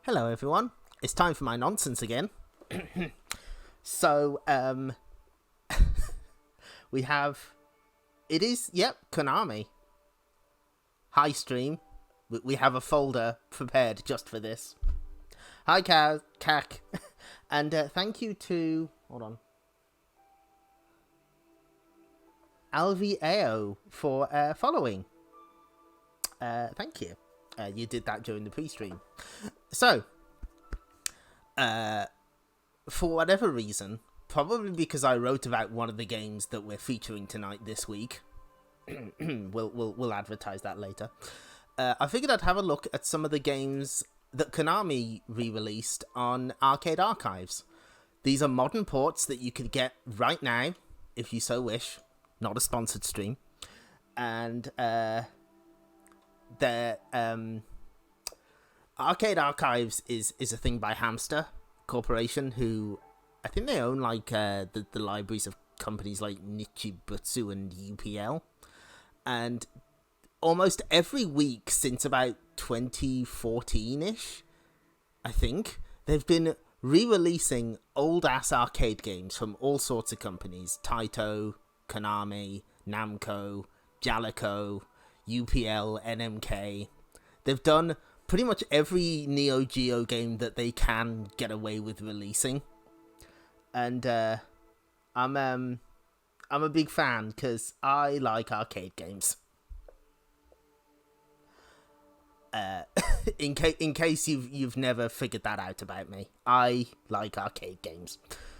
Hello everyone, it's time for my nonsense again. So, we have, Konami. Hi stream, we have a folder prepared just for this. Hi Kak, and thank you to, Alviao for following. Thank you. You did that during the pre-stream. So, for whatever reason, probably because I wrote about one of the games that we're featuring tonight this week, we'll advertise that later. I figured I'd have a look at some of the games that Konami re-released on Arcade Archives. These are modern ports that you could get right now, if you so wish. Not a sponsored stream. And, Arcade Archives is a thing by Hamster Corporation, who I think they own like the libraries of companies like Nichibutsu and UPL, and almost every week since about 2014-ish, I think, they've been re-releasing old-ass arcade games from all sorts of companies: Taito, Konami, Namco, Jaleco, UPL, NMK. They've done pretty much every Neo Geo game that they can get away with releasing, and I'm a big fan because I like arcade games. In case you've never figured that out about me, I like arcade games.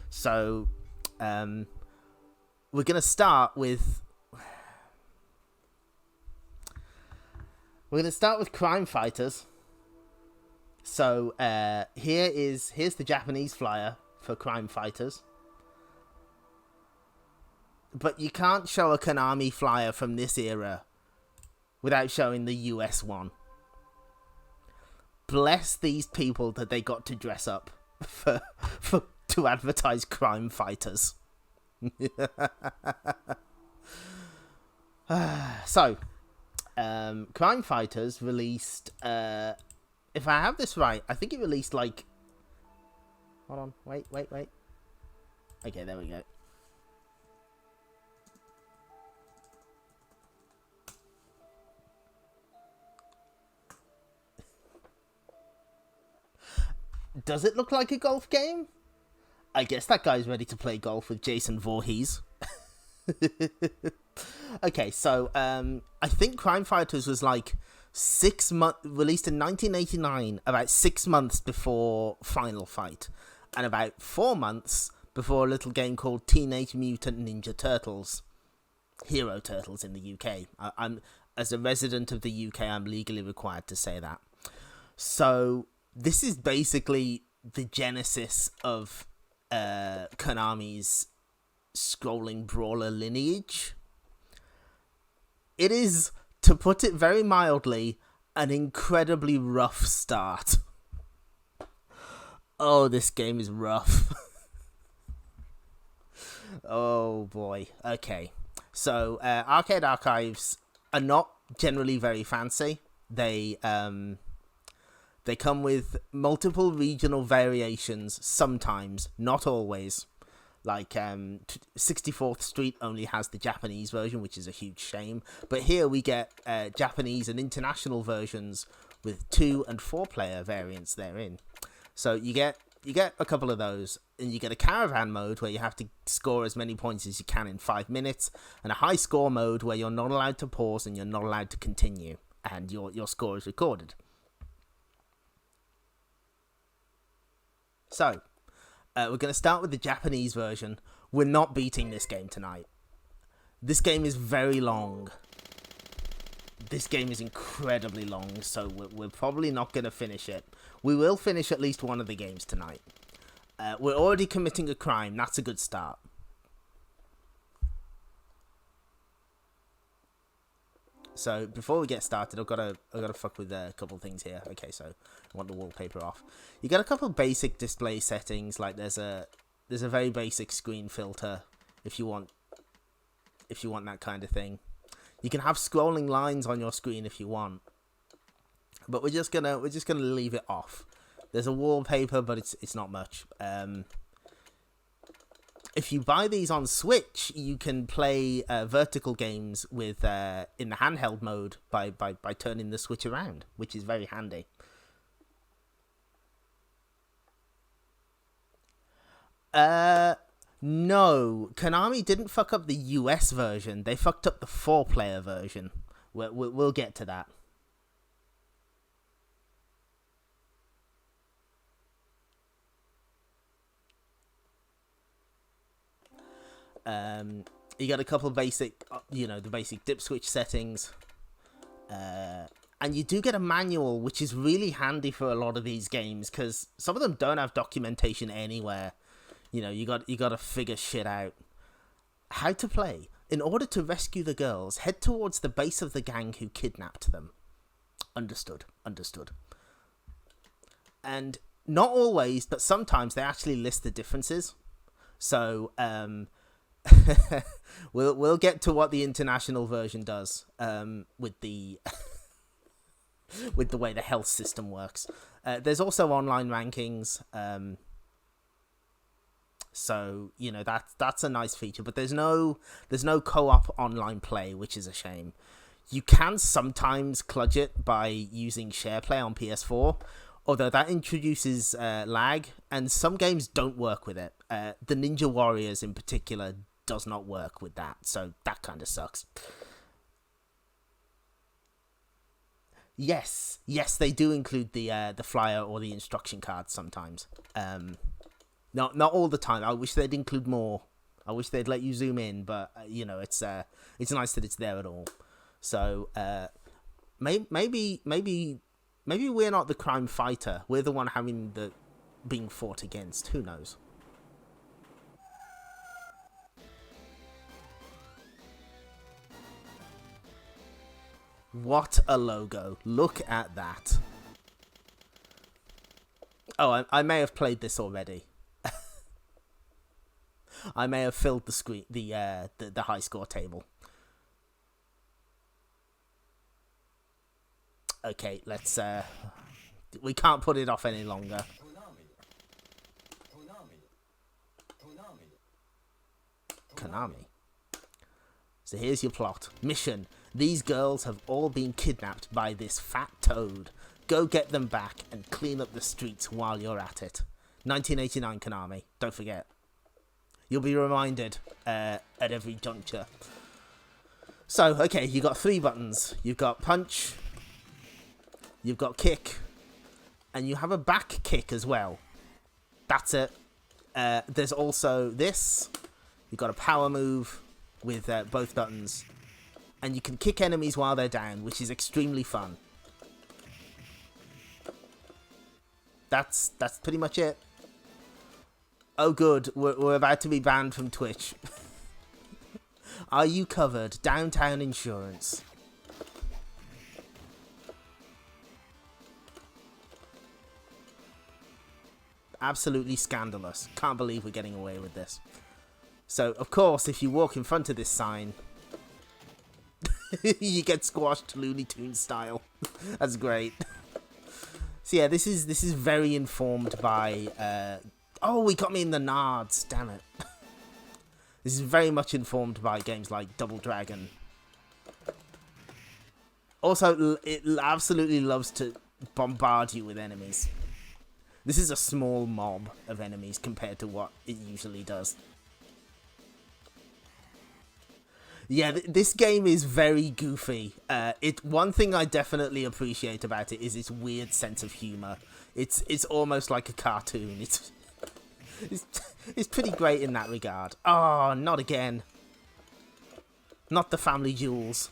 So we're gonna start with Crime Fighters. So here's the Japanese flyer for Crime Fighters. But you can't show a Konami flyer from this era without showing the US one. Bless these people that they got to dress up to advertise Crime Fighters. So, Crime Fighters released, if I have this right, I think it released like, hold on, wait. Okay, there we go. Does it look like a golf game? I guess that guy's ready to play golf with Jason Voorhees. Okay, so I think Crime Fighters was like released in 1989, about 6 months before Final Fight, and about 4 months before a little game called Teenage Mutant Ninja Turtles, Hero Turtles in the UK. I'm as a resident of the UK, I'm legally required to say that. So this is basically the genesis of Konami's scrolling brawler lineage. It is, to put it very mildly, an incredibly rough start. Oh, this game is rough. Oh boy. Okay. So, Arcade Archives are not generally very fancy. They come with multiple regional variations sometimes, not always. Like, 64th Street only has the Japanese version, which is a huge shame. But here we get Japanese and international versions with 2- and 4-player variants therein. So you get a couple of those, and you get a Caravan Mode where you have to score as many points as you can in 5 minutes, and a high score mode where you're not allowed to pause and you're not allowed to continue, and your score is recorded. So, we're going to start with the Japanese version. We're not beating this game tonight. This game is very long. This game is incredibly long, so we're probably not going to finish it. We will finish at least one of the games tonight. We're already committing a crime. That's a good start. So before we get started, I've got to fuck with a couple things here. Okay, so I want the wallpaper off. You got a couple of basic display settings, like there's a very basic screen filter if you want that kind of thing. You can have scrolling lines on your screen if you want, but we're just gonna leave it off. There's a wallpaper, but it's not much. If you buy these on Switch, you can play vertical games with in the handheld mode by turning the Switch around, which is very handy. No, Konami didn't fuck up the US version. They fucked up the 4-player version. We'll get to that. You got a couple of basic, the basic dip switch settings. And you do get a manual, which is really handy for a lot of these games, because some of them don't have documentation anywhere. You got to figure shit out. How to play. In order to rescue the girls, head towards the base of the gang who kidnapped them. Understood. And not always, but sometimes they actually list the differences. So, we'll get to what the international version does with the with the way the health system works. There's also online rankings, so that's a nice feature. But there's no co-op online play, which is a shame. You can sometimes kludge it by using SharePlay on PS4, although that introduces lag, and some games don't work with it. The Ninja Warriors in particular does not work with that, so that kind of sucks. Yes, they do include the flyer or the instruction cards sometimes. Not all the time. I wish they'd include more. I wish they'd let you zoom in, but it's nice that it's there at all. So maybe we're not the crime fighter. We're the one being fought against. Who knows? What a logo. Look at that. Oh, I may have played this already. I may have filled the screen, the high score table. Okay, let's we can't put it off any longer. Konami. So here's your plot. Mission. These girls have all been kidnapped by this fat toad. Go get them back and clean up the streets while you're at it. 1989 Konami. Don't forget. You'll be reminded at every juncture. So, okay, you got 3 buttons. You've got punch, you've got kick, and you have a back kick as well. That's it. There's also this. You've got a power move with both buttons. And you can kick enemies while they're down, which is extremely fun. That's pretty much it. Oh good, we're about to be banned from Twitch. Are you covered? Downtown Insurance. Absolutely scandalous. Can't believe we're getting away with this. So, of course, if you walk in front of this sign, you get squashed Looney Tunes style. That's great. So yeah, this is very informed by oh, he got me in the nards, damn it. This is very much informed by games like Double Dragon. Also, it absolutely loves to bombard you with enemies. This is a small mob of enemies compared to what it usually does. Yeah, this game is very goofy. One thing I definitely appreciate about it is its weird sense of humor. It's almost like a cartoon. It's pretty great in that regard. Oh, not again. Not the family jewels.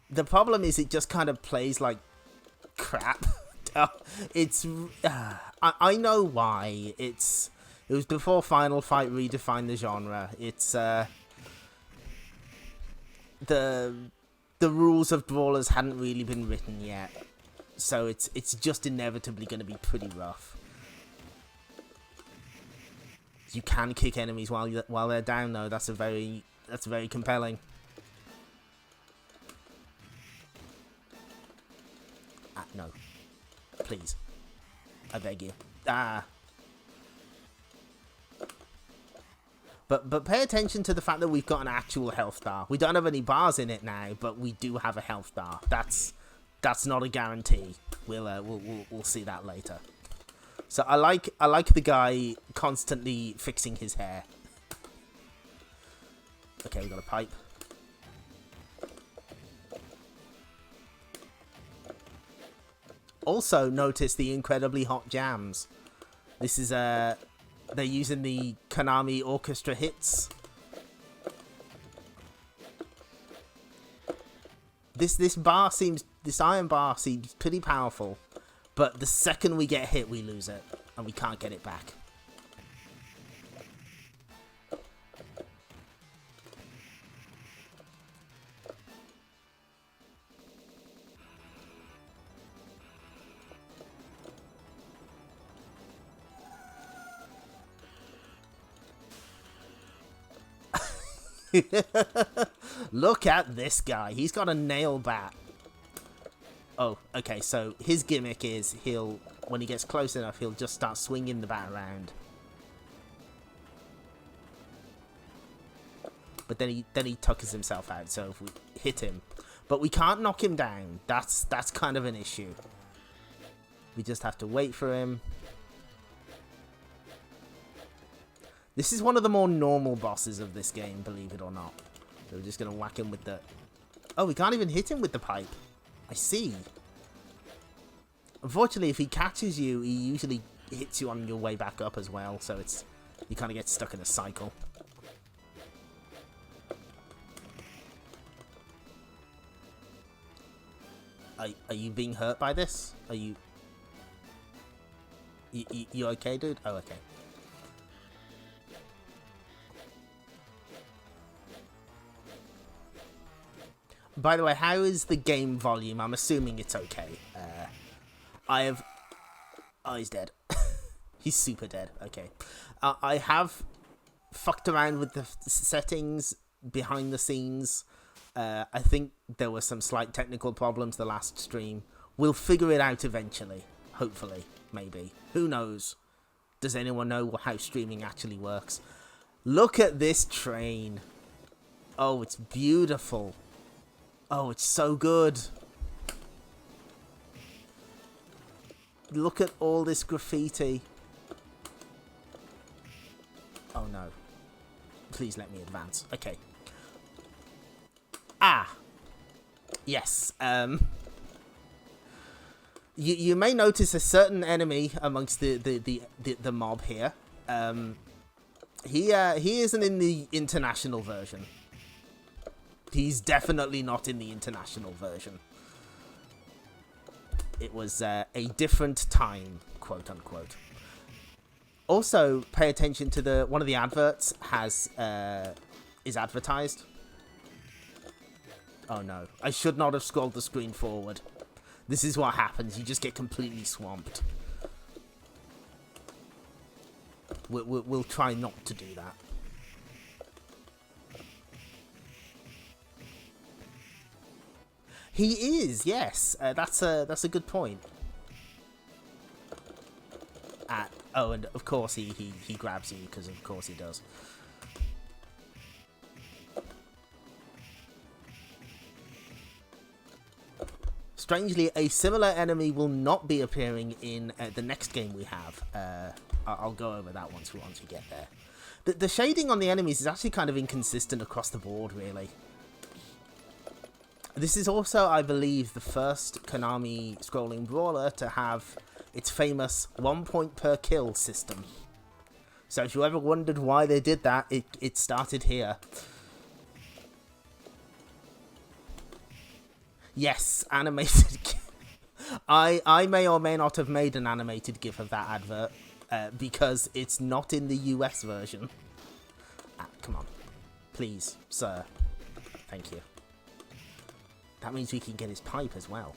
The problem is it just kind of plays like crap. I know why. It was before Final Fight redefined the genre. It's the rules of brawlers hadn't really been written yet, so it's just inevitably going to be pretty rough. you can kick enemies while they're down, though. That's very compelling. No, please, I beg you. But pay attention to the fact that we've got an actual health bar. We don't have any bars in it now, but we do have a health bar. That's not a guarantee. We'll see that later. So I like the guy constantly fixing his hair. Okay, we got a pipe. Also notice the incredibly hot jams. This is they're using the Konami orchestra hits. This iron bar seems pretty powerful, but the second we get hit, we lose it, and we can't get it back. Look at this guy. He's got a nail bat. Oh, okay, so his gimmick is when he gets close enough, he'll just start swinging the bat around. But then he tuckers himself out, so if we hit him. But we can't knock him down. That's kind of an issue. We just have to wait for him. This is one of the more normal bosses of this game, believe it or not. So we're just going to whack him with the... Oh, we can't even hit him with the pipe. I see. Unfortunately, if he catches you, he usually hits you on your way back up as well. So you kind of get stuck in a cycle. Are you being hurt by this? Are you... You okay, dude? Oh, okay. By the way, how is the game volume? I'm assuming it's okay. Oh, he's dead. He's super dead. Okay. I have fucked around with the settings behind the scenes. I think there were some slight technical problems the last stream. We'll figure it out eventually. Hopefully. Maybe. Who knows? Does anyone know how streaming actually works? Look at this train. Oh, it's beautiful. Oh, it's so good. Look at all this graffiti. Oh no. Please let me advance. Okay. Yes. You may notice a certain enemy amongst the mob here. He isn't in the international version. He's definitely not in the international version. It was a different time, quote unquote. Also, pay attention to one of the adverts is advertised. Oh no, I should not have scrolled the screen forward. This is what happens. You just get completely swamped. We'll try not to do that. He is, yes. That's a good point. Oh, and of course he grabs you, because of course he does. Strangely, a similar enemy will not be appearing in the next game we have. I'll go over that once we get there. The shading on the enemies is actually kind of inconsistent across the board, really. This is also, I believe, the first Konami scrolling brawler to have its famous 1 point per kill system. So if you ever wondered why they did that, it started here. Yes, animated. I may or may not have made an animated GIF of that advert because it's not in the US version. Come on. Please, sir. Thank you. That means we can get his pipe as well.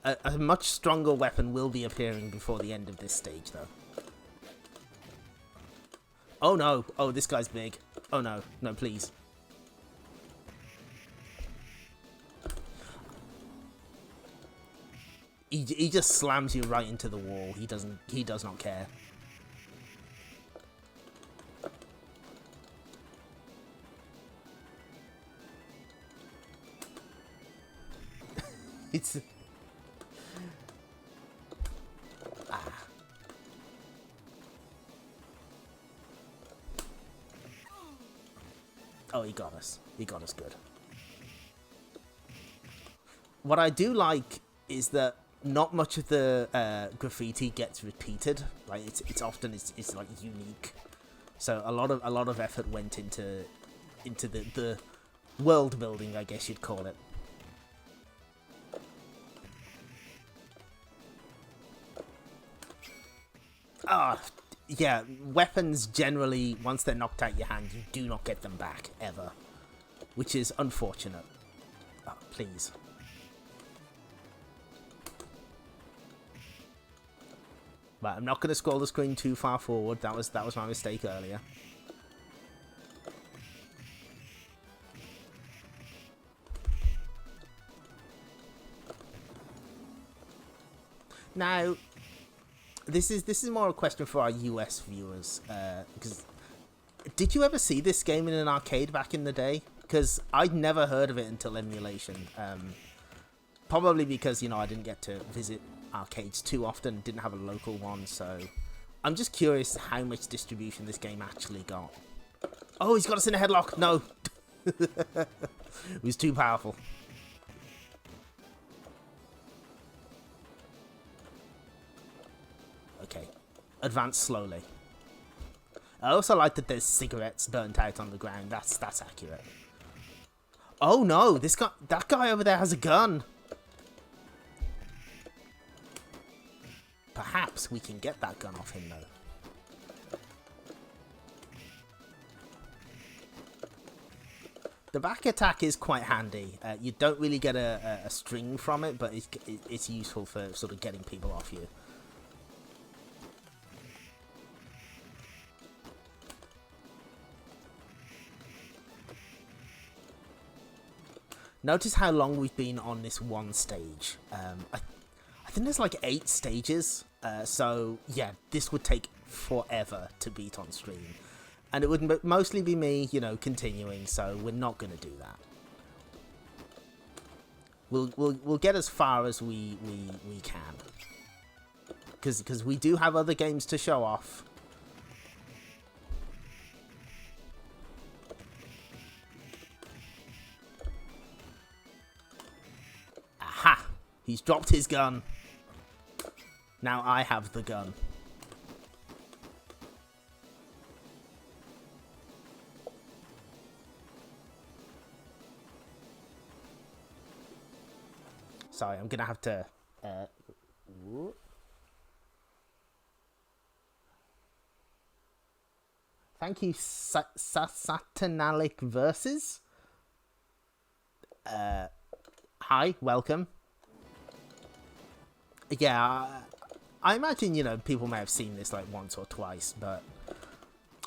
A much stronger weapon will be appearing before the end of this stage, though. Oh no. Oh, this guy's big. Oh no. No, please. He just slams you right into the wall. He does not care. It's... Oh, he got us. He got us good. What I do like is that not much of the graffiti gets repeated. Like it's often like unique. So a lot of effort went into the world building, I guess you'd call it. Yeah, weapons generally, once they're knocked out your hand, you do not get them back, ever. Which is unfortunate. Oh, please. Right, I'm not going to scroll the screen too far forward. That was my mistake earlier. Now... This is more a question for our US viewers, because did you ever see this game in an arcade back in the day? Because I'd never heard of it until emulation. Probably because, you know, I didn't get to visit arcades too often, didn't have a local one, so I'm just curious how much distribution this game actually got. Oh, he's got us in a headlock! No! It was too powerful. Okay, advance slowly. I also like that there's cigarettes burnt out on the ground. That's accurate. Oh no, that guy over there has a gun. Perhaps we can get that gun off him though. The back attack is quite handy. You don't really get a string from it, but it's useful for sort of getting people off you. Notice how long we've been on this one stage. I think there's like 8 stages. So, yeah, this would take forever to beat on stream. And it would mostly be me, you know, continuing, so we're not going to do that. We'll get as far as we can. Because we do have other games to show off. Aha! He's dropped his gun. Now I have the gun. Sorry, I'm gonna have to... Thank you, Satanic Verses. Hi, welcome. Yeah, I imagine, you know, people may have seen this like once or twice, but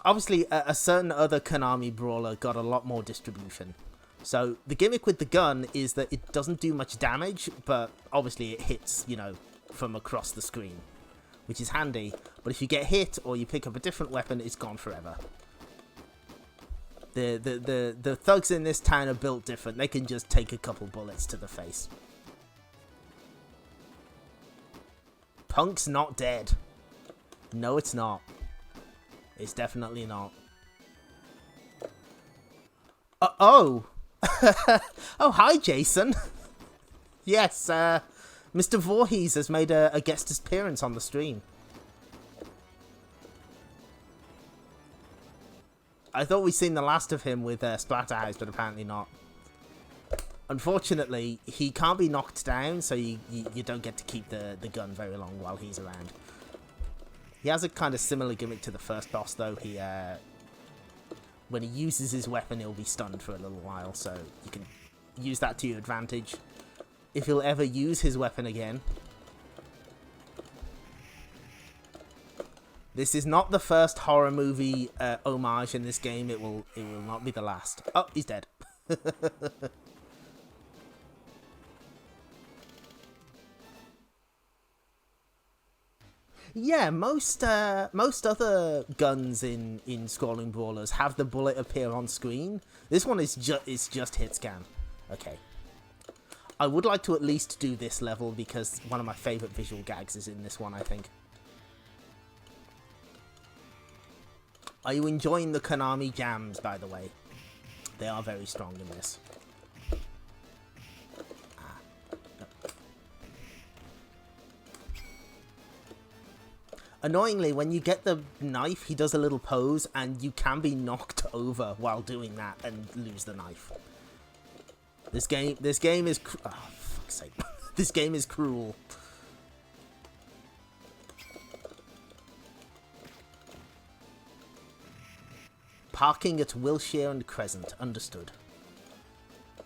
obviously a certain other Konami brawler got a lot more distribution. So the gimmick with the gun is that it doesn't do much damage, but obviously it hits, you know, from across the screen, which is handy. But if you get hit or you pick up a different weapon, it's gone forever. The thugs in this town are built different. They can just take a couple bullets to the face. Punk's not dead. No, it's not. It's definitely not. Oh! Oh, hi, Jason. Yes, Mr. Voorhees has made a guest appearance on the stream. I thought we'd seen the last of him with Splatterhouse, but apparently not. Unfortunately, he can't be knocked down, so you don't get to keep the gun very long while he's around. He has a kind of similar gimmick to the first boss, though. He, when he uses his weapon, he'll be stunned for a little while, so you can use that to your advantage. If he'll ever use his weapon again. This is not the first horror movie homage in this game. It will not be the last. Oh, he's dead. Yeah, most other guns in scrolling brawlers have the bullet appear on screen. This one is just hit scan. Okay. I would like to at least do this level because one of my favorite visual gags is in this one, I think. Are you enjoying the Konami jams, by the way? They are very strong in this. Annoyingly, when you get the knife, he does a little pose, and you can be knocked over while doing that and lose the knife. This game is oh, fuck's sake. This game is cruel. Parking at Wilshire and Crescent, understood.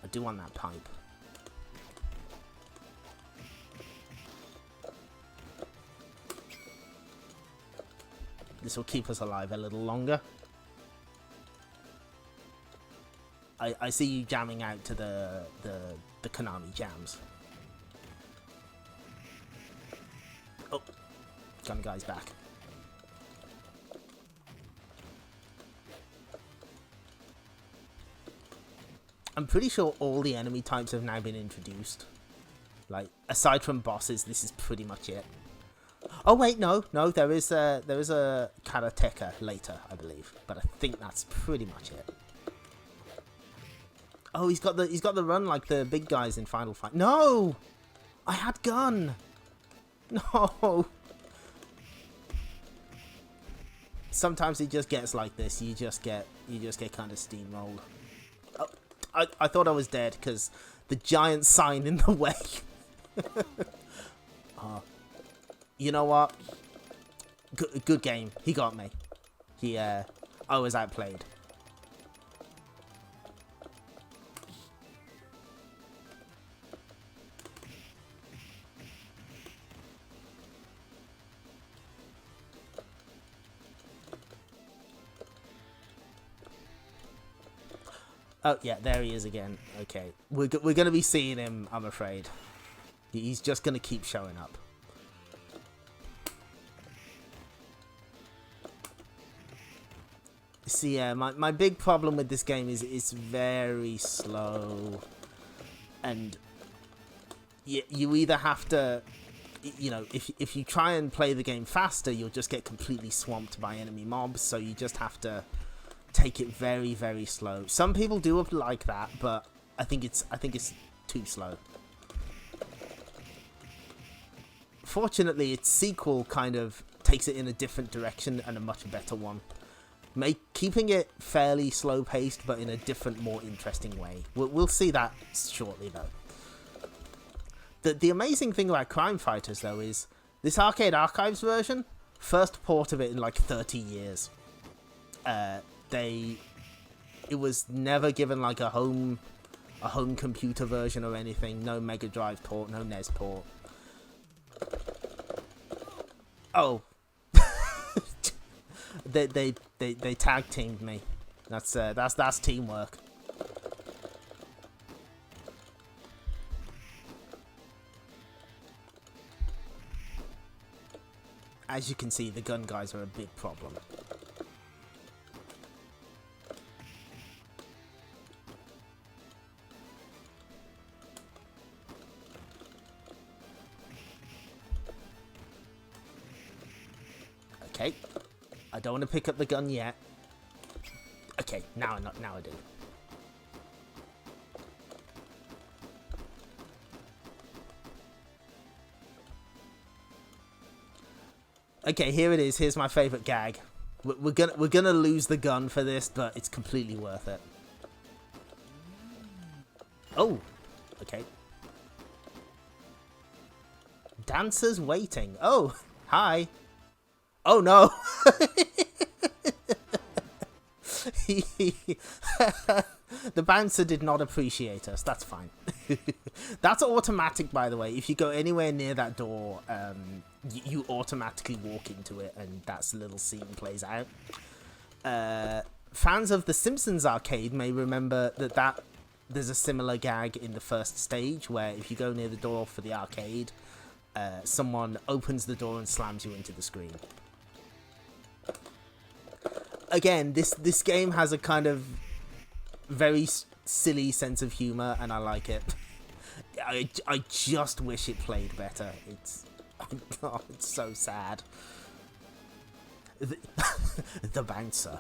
I do want that pipe. This will keep us alive a little longer. I see you jamming out to the Konami jams. Oh, gun guy's back. I'm pretty sure all the enemy types have now been introduced. Like, aside from bosses, this is pretty much it. Oh wait, no, there is a karateka later, I believe, but I think that's pretty much it. Oh, he's got the run like the big guys in Final Fight. No, I had gun. No. Sometimes it just gets like this. You just get kind of steamrolled. Oh, I thought I was dead because the giant sign in the way. You know what? Good game. He got me. I was outplayed. Oh, yeah, there he is again. Okay. We're going to be seeing him, I'm afraid. He's just going to keep showing up. See, yeah, my big problem with this game is it's very slow. And you either have to, you know, if you try and play the game faster, you'll just get completely swamped by enemy mobs. So you just have to take it very, very slow. Some people do like that, but I think it's too slow. Fortunately, its sequel kind of takes it in a different direction and a much better one. Keeping it fairly slow paced, but in a different, more interesting way. We'll see that shortly, though. The amazing thing about Crime Fighters, though, is this Arcade Archives version, first port of it in like 30 years. It was never given like a home computer version or anything. No Mega Drive port, no NES port. Oh. They tag teamed me. That's teamwork. As you can see, the gun guys are a big problem. Okay. I don't want to pick up the gun yet. Okay, now I do. Okay, here it is. Here's my favorite gag. We're gonna lose the gun for this, but it's completely worth it. Oh, okay. Dancers waiting. Oh, hi. Oh no. The bouncer did not appreciate us. That's fine. That's automatic, by the way. If you go anywhere near that door, you automatically walk into it, and that's the little scene plays out. Fans of The Simpsons arcade may remember that there's a similar gag in the first stage, where if you go near the door for the arcade, someone opens the door and slams you into the screen. Again, this game has a kind of very silly sense of humor, and I like it. I just wish it played better. It's so sad. The bouncer.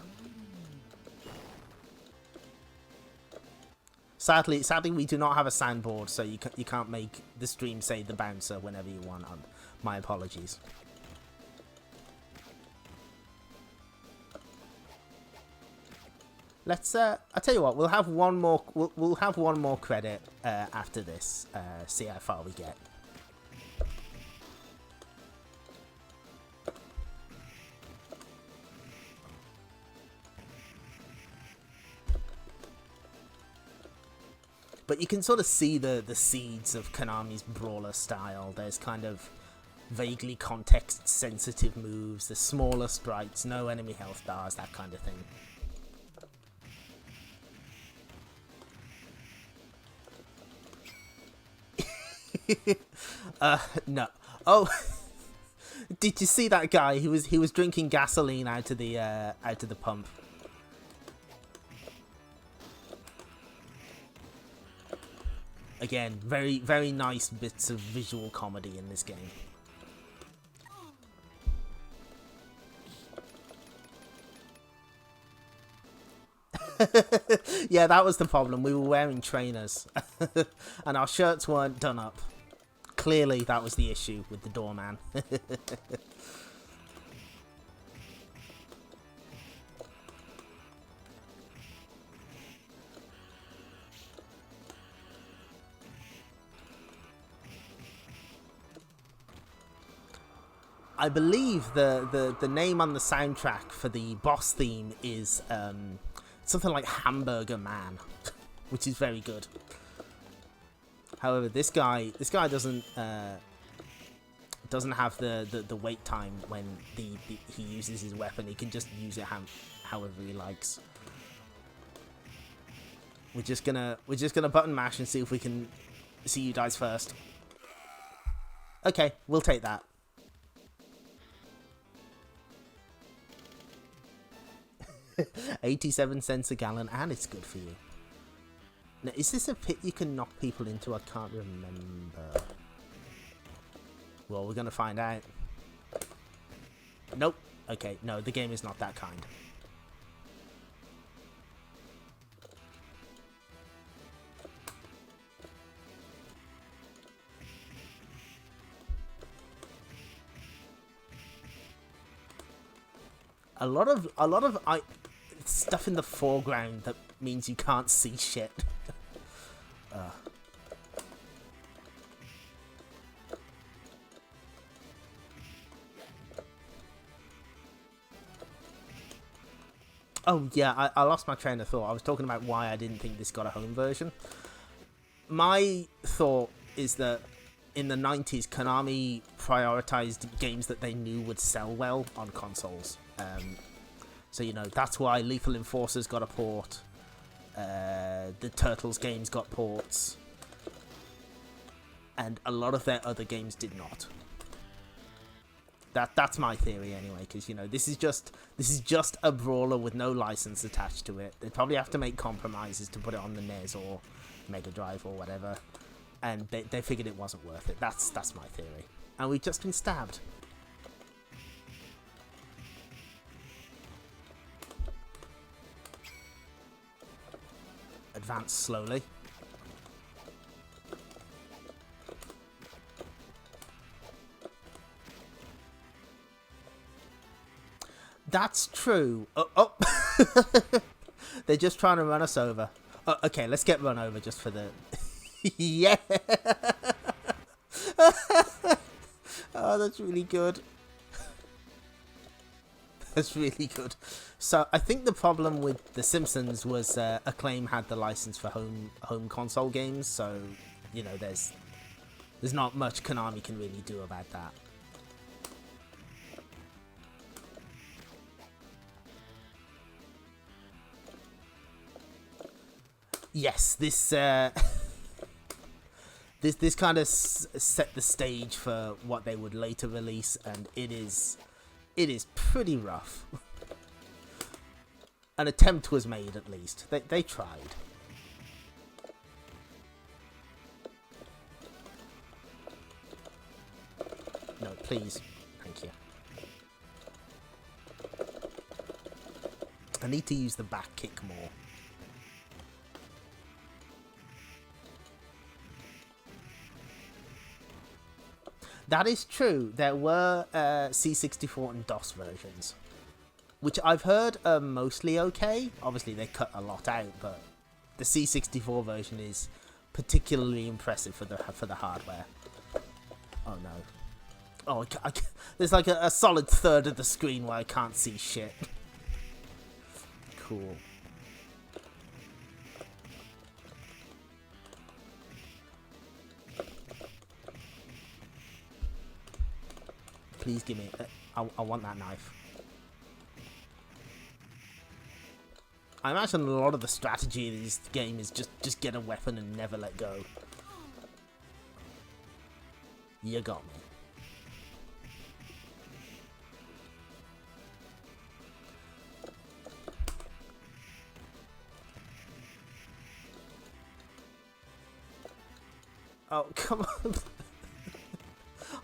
Sadly, we do not have a soundboard, so you can't make the stream say the bouncer whenever you want. My apologies. Let's. I tell you what. We'll have one more. We'll have one more credit after this. See how far we get. But you can sort of see the seeds of Konami's brawler style. There's kind of vaguely context-sensitive moves, the smaller sprites, no enemy health bars, that kind of thing. No. Oh, did you see that guy? He was drinking gasoline out of the pump. Again, very, very nice bits of visual comedy in this game. Yeah, that was the problem. We were wearing trainers and our shirts weren't done up. Clearly, that was the issue with the doorman. I believe the name on the soundtrack for the boss theme is something like Hamburger Man, which is very good. However, this guy doesn't have the wait time when he uses his weapon. He can just use it however he likes. We're just gonna button mash and see if we can see who dies first. Okay, we'll take that. $0.87 a gallon, and it's good for you. Now, is this a pit you can knock people into? I can't remember. Well, we're gonna find out. Nope. Okay, no, the game is not that kind. A lot of stuff in the foreground that means you can't see shit. Oh yeah, I lost my train of thought. I was talking about why I didn't think this got a home version. My thought is that in the 90s, Konami prioritized games that they knew would sell well on consoles. So, you know, that's why Lethal Enforcer's got a port. The Turtles games got ports. And a lot of their other games did not. That's my theory anyway, because, you know, this is just a brawler with no license attached to it. They'd probably have to make compromises to put it on the NES or Mega Drive or whatever. And they figured it wasn't worth it. That's my theory. And we've just been stabbed. Advance slowly. That's true. Oh. They're just trying to run us over. Oh, okay, let's get run over just for the... Yeah! Oh, that's really good. That's really good. So, I think the problem with The Simpsons was Acclaim had the license for home console games, so you know, there's not much Konami can really do about that. Yes, this this kind of set the stage for what they would later release, and it is pretty rough. An attempt was made, at least. They tried. No, please. Thank you. I need to use the back kick more. That is true. There were C64 and DOS versions, which I've heard are mostly okay. Obviously, they cut a lot out, but the C64 version is particularly impressive for the hardware. Oh no! Oh, there's like a solid third of the screen where I can't see shit. Cool. Please give me it. I want that knife. I imagine a lot of the strategy of this game is just get a weapon and never let go. You got me. Oh, come on.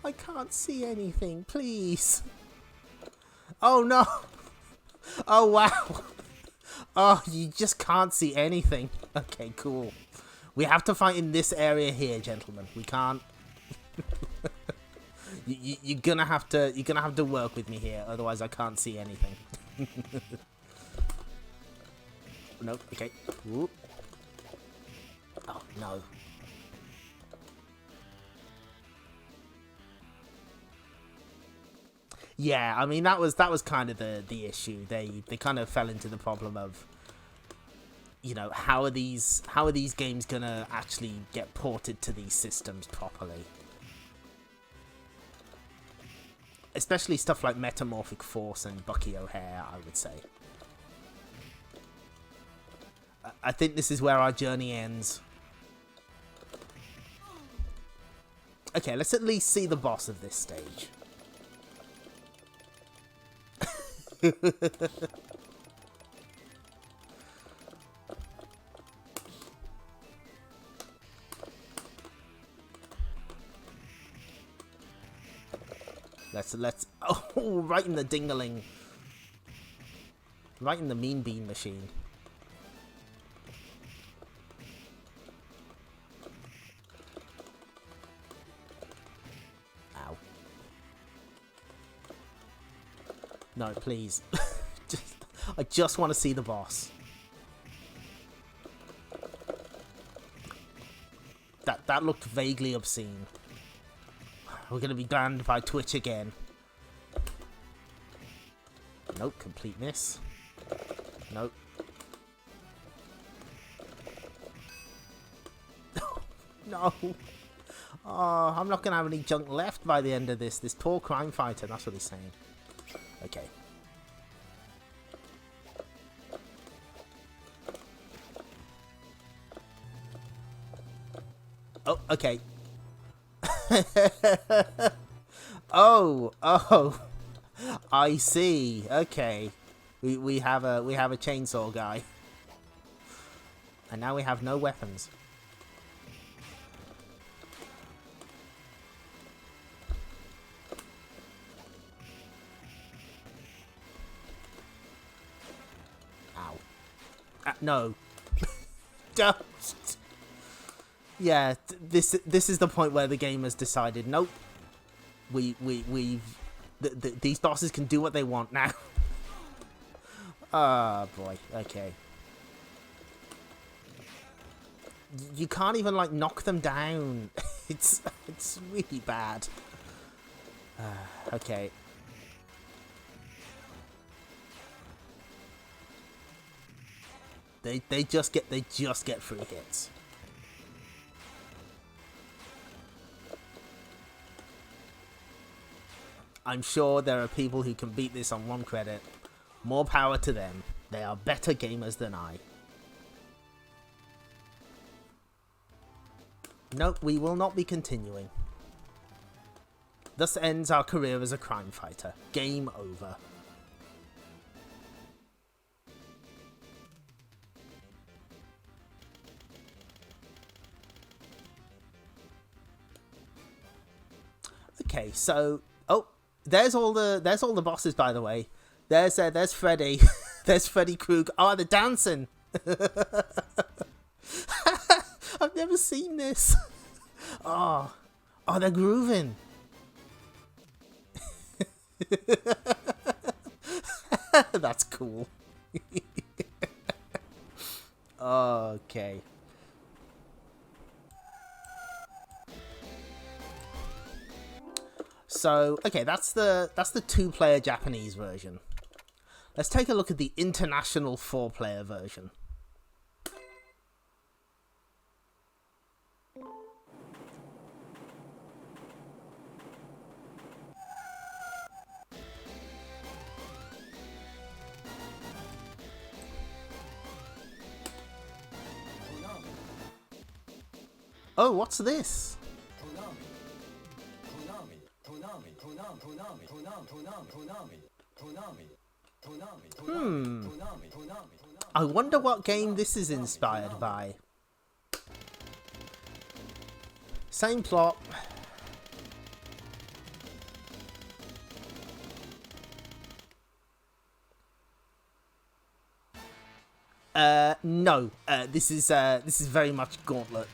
I can't see anything, please. Oh no. Oh wow. Oh, you just can't see anything. Okay, cool. We have to fight in this area here, gentlemen. We can't. You're gonna have to work with me here, otherwise I can't see anything. Nope. Okay. Ooh. Oh no. Yeah, I mean that was kind of the issue. They kind of fell into the problem of, you know, how are these games gonna actually get ported to these systems properly? Especially stuff like Metamorphic Force and Bucky O'Hare, I would say. I think this is where our journey ends. Okay, let's at least see the boss of this stage. Let's oh, right in the dingaling. Right in the mean bean machine. Ow. No, please. I just want to see the boss. That looked vaguely obscene. We're gonna be banned by Twitch again. Nope, complete miss. Nope. No. Oh, I'm not gonna have any junk left by the end of this. This poor crime fighter, that's what he's saying. Okay. Oh, okay. Oh, I see. Okay, we have a chainsaw guy, and now we have no weapons. Ow! No, don't. Yeah, this is the point where the game has decided, nope, these bosses can do what they want now. Oh boy, okay. You can't even like knock them down. It's really bad. Okay. They just get free hits. I'm sure there are people who can beat this on 1 credit. More power to them. They are better gamers than I. Nope, we will not be continuing. Thus ends our career as a crime fighter. Game over. Okay, so there's all the bosses, by the way. There's Freddy. There's Freddy Krueger. Oh, they're dancing. I've never seen this. Oh, they're grooving. That's cool. Okay. So, okay, that's the 2-player Japanese version. Let's take a look at the international 4-player version. Oh, what's this? I wonder what game this is inspired by. Same plot. No. This is very much Gauntlet.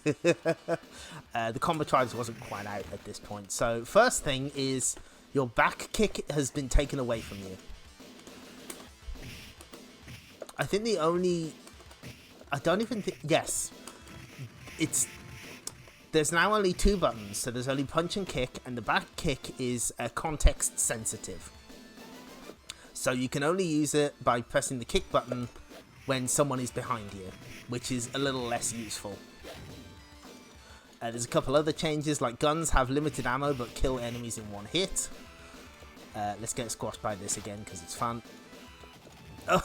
The Combo Tribes wasn't quite out at this point. So first thing is your back kick has been taken away from you. I think the only... I don't even think... Yes. There's now only 2 buttons. So there's only punch and kick. And the back kick is context sensitive. So you can only use it by pressing the kick button when someone is behind you, which is a little less useful. There's a couple other changes, like guns have limited ammo but kill enemies in 1 hit. Let's get squashed by this again because it's fun. Oh.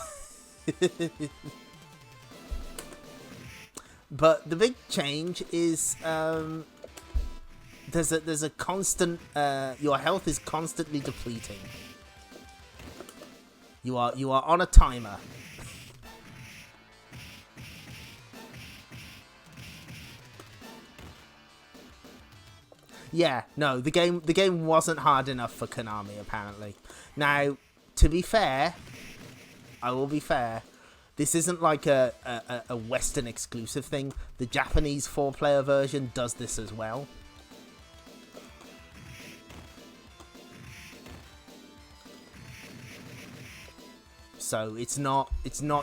But the big change is there's a constant your health is constantly depleting. You are on a timer. Yeah, no, the game wasn't hard enough for Konami, apparently. Now, to be fair, I will be fair, this isn't like a Western exclusive thing. The Japanese 4-player version does this as well. So it's not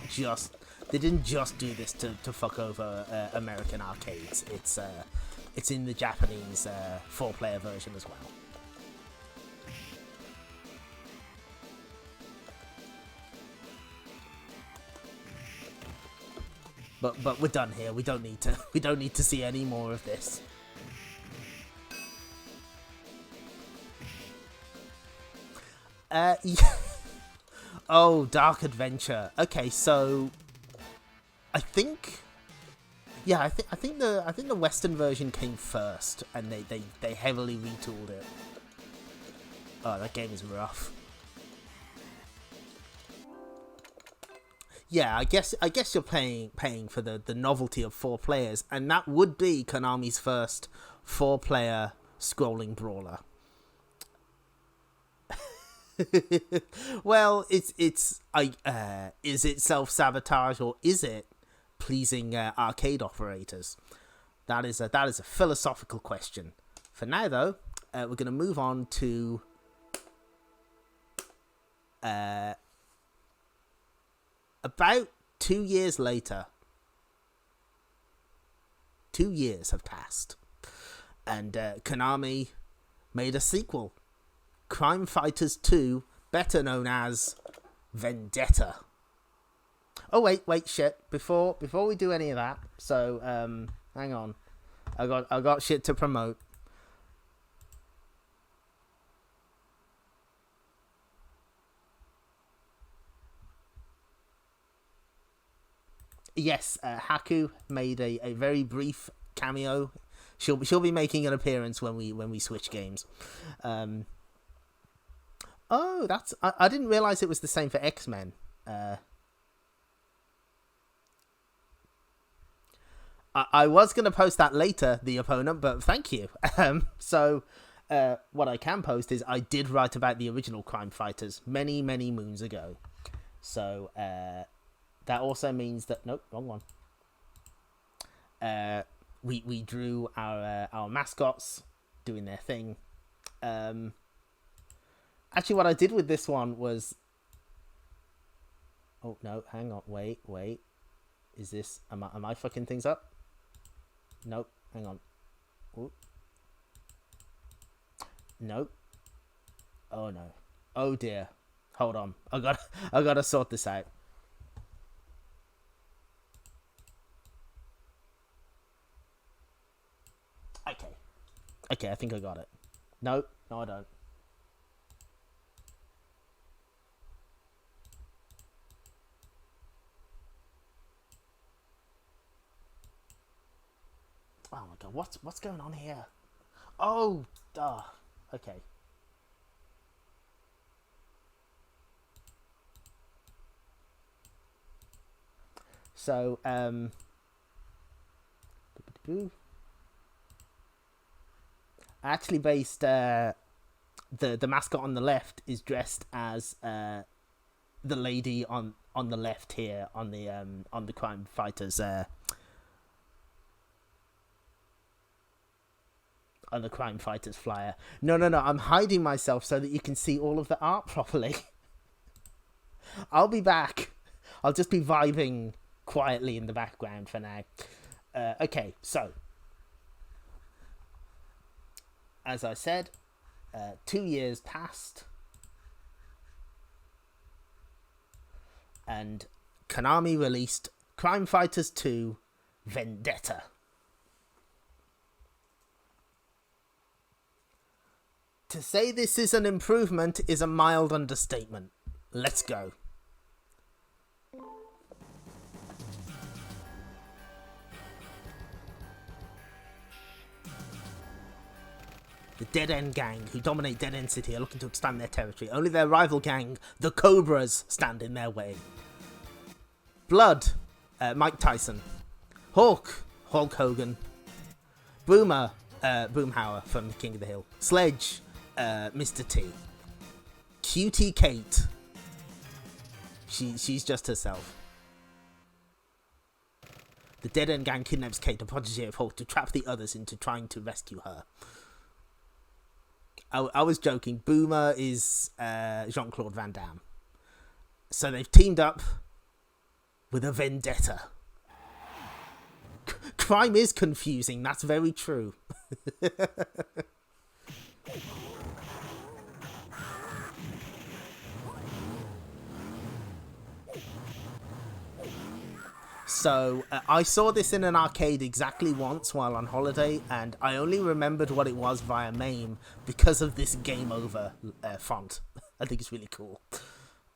just, they didn't just do this to fuck over American arcades. It's in the Japanese 4-player version as well. But we're done here. We don't need to see any more of this. Yeah. Oh, Dark Adventure. Okay, so I think the Western version came first, and they heavily retooled it. Oh, that game is rough. Yeah, I guess you're paying for the novelty of 4 players, and that would be Konami's first 4-player scrolling brawler. Well, is it self-sabotage or is it pleasing arcade operators? That is a philosophical question. For now, though, we're going to move on to about 2 years later. 2 years have passed, and Konami made a sequel, Crime Fighters 2, better known as Vendetta. Oh wait, shit! Before we do any of that, so hang on, I got shit to promote. yes, Haku made a very brief cameo. She'll be making an appearance when we switch games. Oh, that's I didn't realize it was the same for X-Men. I was going to post that later, the opponent, but thank you. So what I can post is I did write about the original Crime Fighters many, many moons ago. So that also means that... Nope, wrong one. We drew our mascots doing their thing. Actually, what I did with this one was... Oh, no, hang on, wait. Is this... Am I fucking things up? Nope, hang on. Ooh. Nope. Oh, no. Oh, dear. Hold on. I gotta sort this out. Okay, I think I got it. No, I don't. Oh my god, what's going on here? Oh, duh. Okay. So, I actually based the mascot on the left is dressed as the lady on the left here on the Crime Fighters on the Crime Fighters flyer. No, I'm hiding myself so that you can see all of the art properly. I'll be back. I'll just be vibing quietly in the background for now. Okay, so as I said, 2 years passed, and Konami released Crime Fighters 2 Vendetta. To say this is an improvement is a mild understatement. Let's go. The Dead End Gang, who dominate Dead End City, are looking to expand their territory. Only their rival gang, the Cobras, stand in their way. Blood, Mike Tyson. Hawk, Hulk Hogan. Boomer, Boomhauer from King of the Hill. Sledge, Mr. T. Cutie Kate. She's just herself. The Dead End Gang kidnaps Kate, a protege of Hulk, to trap the others into trying to rescue her. I was joking. Boomer is Jean-Claude Van Damme. So they've teamed up with a vendetta. Crime is confusing. That's very true. So, I saw this in an arcade exactly once while on holiday, and I only remembered what it was via MAME because of this Game Over font. I think it's really cool.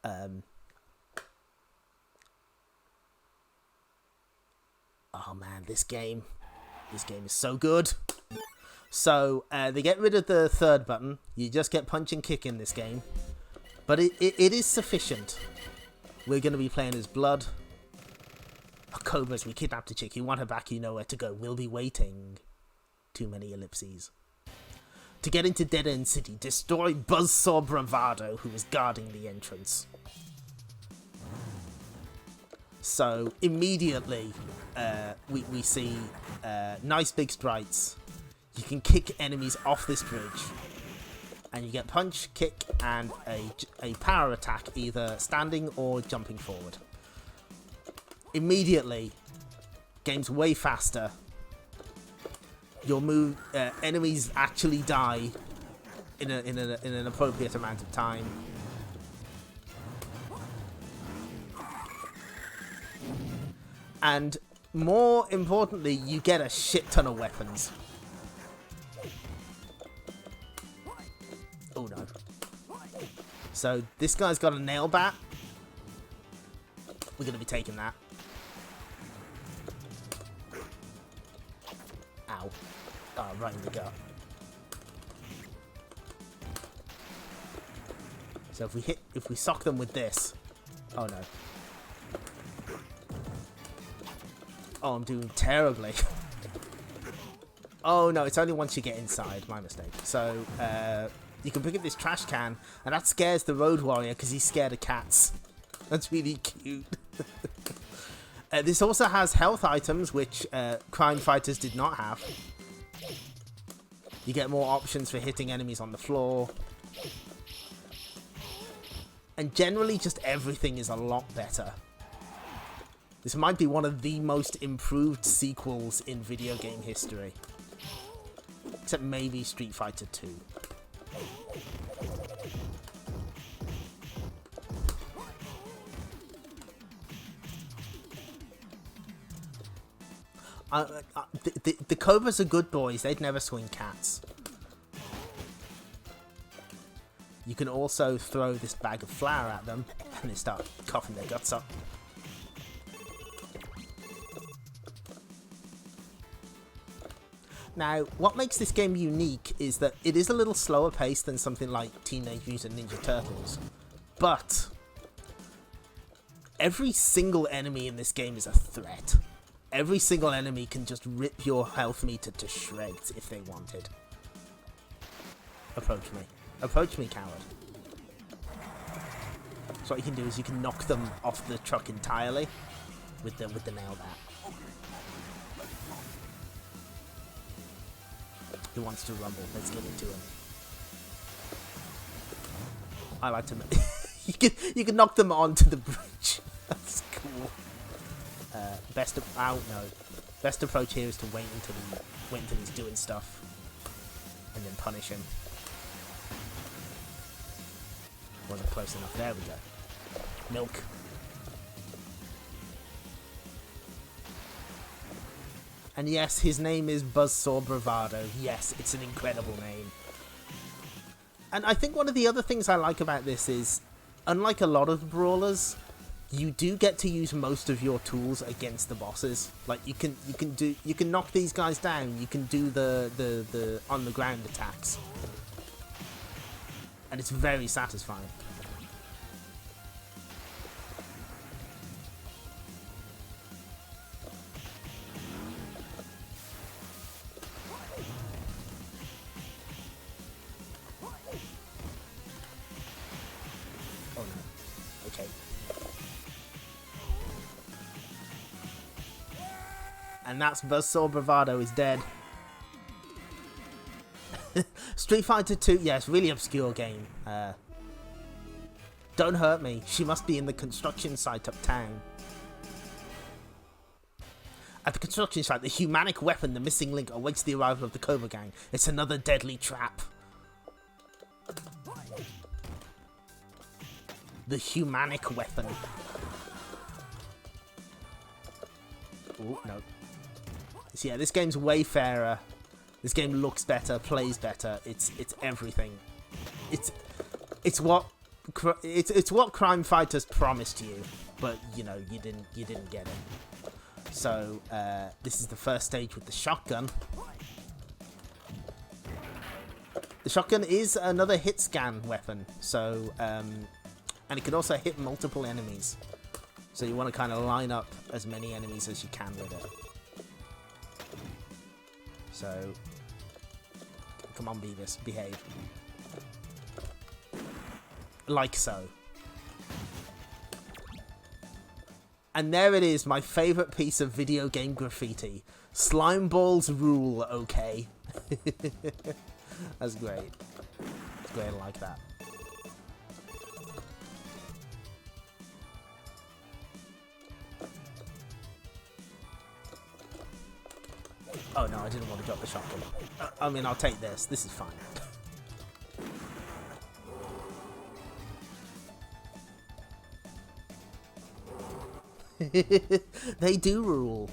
Oh man, this game is so good. So, they get rid of the third button. You just get punch and kick in this game. But it is sufficient. We're going to be playing as Blood. Cobras, we kidnapped a chick. You want her back, you know where to go. We'll be waiting. Too many ellipses. To get into Dead End City, destroy Buzzsaw Bravado, who is guarding the entrance. So, immediately, we see nice big sprites. You can kick enemies off this bridge. And you get punch, kick, and a power attack, either standing or jumping forward. Immediately, game's way faster. Your move, enemies actually die in an appropriate amount of time. And more importantly, you get a shit ton of weapons. Oh no. So this guy's got a nail bat. We're going to be taking that. Ow. Oh, right in the gut. So if we sock them with this... Oh no. Oh, I'm doing terribly. Oh no, it's only once you get inside. My mistake. So, you can pick up this trash can, and that scares the road warrior because he's scared of cats. That's really cute. This also has health items, which crime fighters did not have. You get more options for hitting enemies on the floor. And generally, just everything is a lot better. This might be one of the most improved sequels in video game history. Except maybe Street Fighter 2. The Cobras are good boys. They'd never swing cats. You can also throw this bag of flour at them and they start coughing their guts up. Now, what makes this game unique is that it is a little slower paced than something like Teenage Mutant Ninja Turtles, but every single enemy in this game is a threat. Every single enemy can just rip your health meter to shreds if they wanted. Approach me. Approach me, coward. So what you can do is you can knock them off the truck entirely with the nail bat. Who wants to rumble? Let's give it to him. I like to... you can knock them onto the bridge. That's cool. Best approach here is to wait until he's doing stuff, and then punish him. Wasn't close enough. There we go. Milk. And yes, his name is Buzzsaw Bravado. Yes, it's an incredible name. And I think one of the other things I like about this is, unlike a lot of brawlers, you do get to use most of your tools against the bosses. Like you can knock these guys down. You can do the on the ground attacks, and it's very satisfying. And that's Buzzsaw Bravado is dead. Street Fighter 2, yes, really obscure game. Don't hurt me. She must be in the construction site uptown. At the construction site, the humanic weapon, the missing link, awaits the arrival of the Cobra Gang. It's another deadly trap. The humanic weapon. Oh, no. So yeah, this game's way fairer. This game looks better, plays better. It's everything. It's what crime fighters promised you, but you know you didn't get it. So this is the first stage with the shotgun. The shotgun is another hit scan weapon, so and it can also hit multiple enemies. So you want to kind of line up as many enemies as you can with it. So, come on, Beavis, behave. Like so. And there it is, my favourite piece of video game graffiti. Slime balls rule, okay. That's great. It's great, I like that. Oh no, I didn't want to drop the shotgun. I mean, I'll take this. This is fine. They do rule.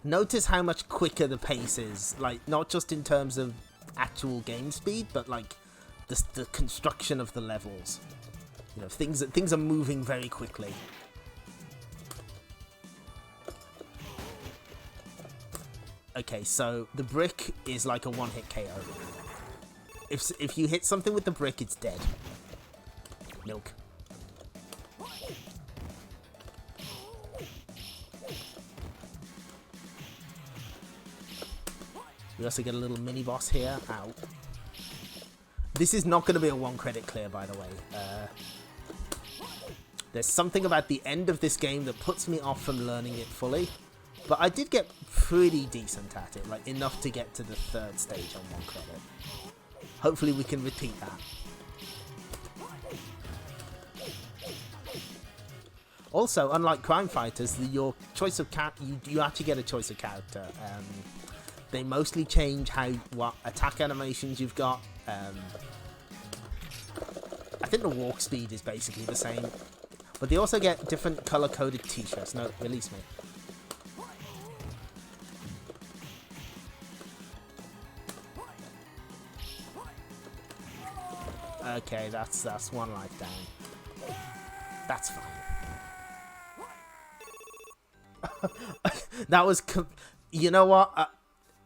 Notice how much quicker the pace is. Like, not just in terms of actual game speed, but like the construction of the levels. You know, things are moving very quickly. Okay, so the brick is like a one-hit KO. If you hit something with the brick, it's dead. Milk. We also get a little mini-boss here. Ow. This is not going to be a one-credit clear, by the way. There's something about the end of this game that puts me off from learning it fully. But I did get pretty decent at it, like enough to get to the 3rd stage on 1 credit. Hopefully we can repeat that. Also, unlike Crime Fighters, your choice of you actually get a choice of character. They mostly change what attack animations you've got. I think the walk speed is basically the same, but they also get different color-coded t-shirts. No, release me. Okay, that's 1 life down. That's fine. That was... You know what?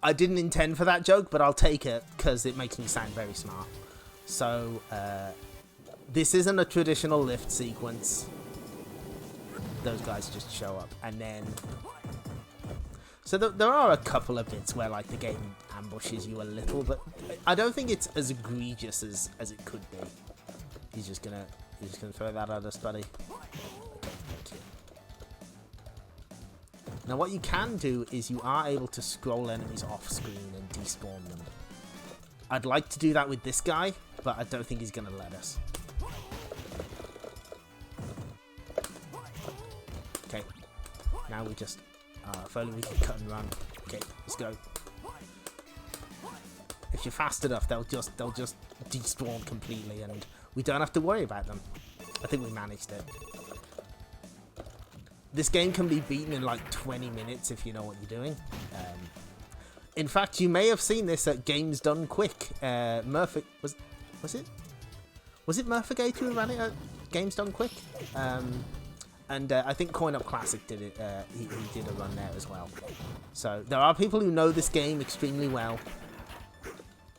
I didn't intend for that joke, but I'll take it because it makes me sound very smart. So, this isn't a traditional lift sequence. Those guys just show up, and then... So there are a couple of bits where, like, the game ambushes you a little, but I don't think it's as egregious as it could be. He's just gonna throw that at us, buddy. Okay, thank you. Now, what you can do is you are able to scroll enemies off screen and despawn them. I'd like to do that with this guy, but I don't think he's gonna let us. Okay, now we just... if only we can cut and run. Okay, let's go. If you're fast enough, they'll just despawn completely, and we don't have to worry about them. I think we managed it. This game can be beaten in like 20 minutes if you know what you're doing. In fact, you may have seen this at Games Done Quick. Was it Murphagate who ran it at Games Done Quick? And I think Coin Up Classic did it. He did a run there as well. So there are people who know this game extremely well.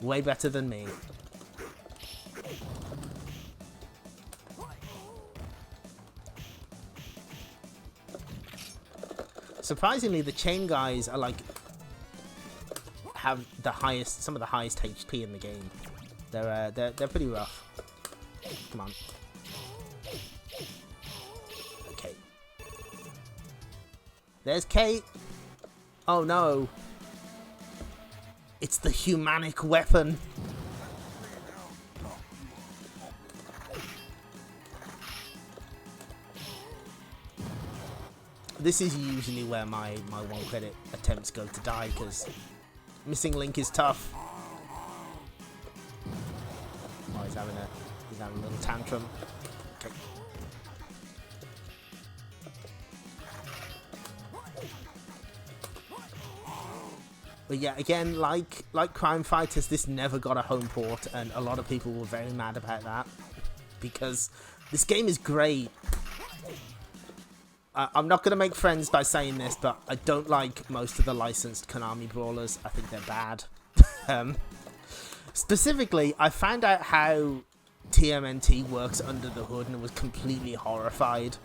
Way better than me. Surprisingly, the chain guys are like have some of the highest HP in the game. They're pretty rough. Come on. Okay. There's Kate. Oh no. It's the humanic weapon. This is usually where my 1 credit attempts go to die, because missing link is tough. Oh, he's having a little tantrum. Okay. But yeah, again, like Crime Fighters, this never got a home port, and a lot of people were very mad about that, because this game is great. I'm not going to make friends by saying this, but I don't like most of the licensed Konami brawlers. I think they're bad. Specifically, I found out how TMNT works under the hood and was completely horrified.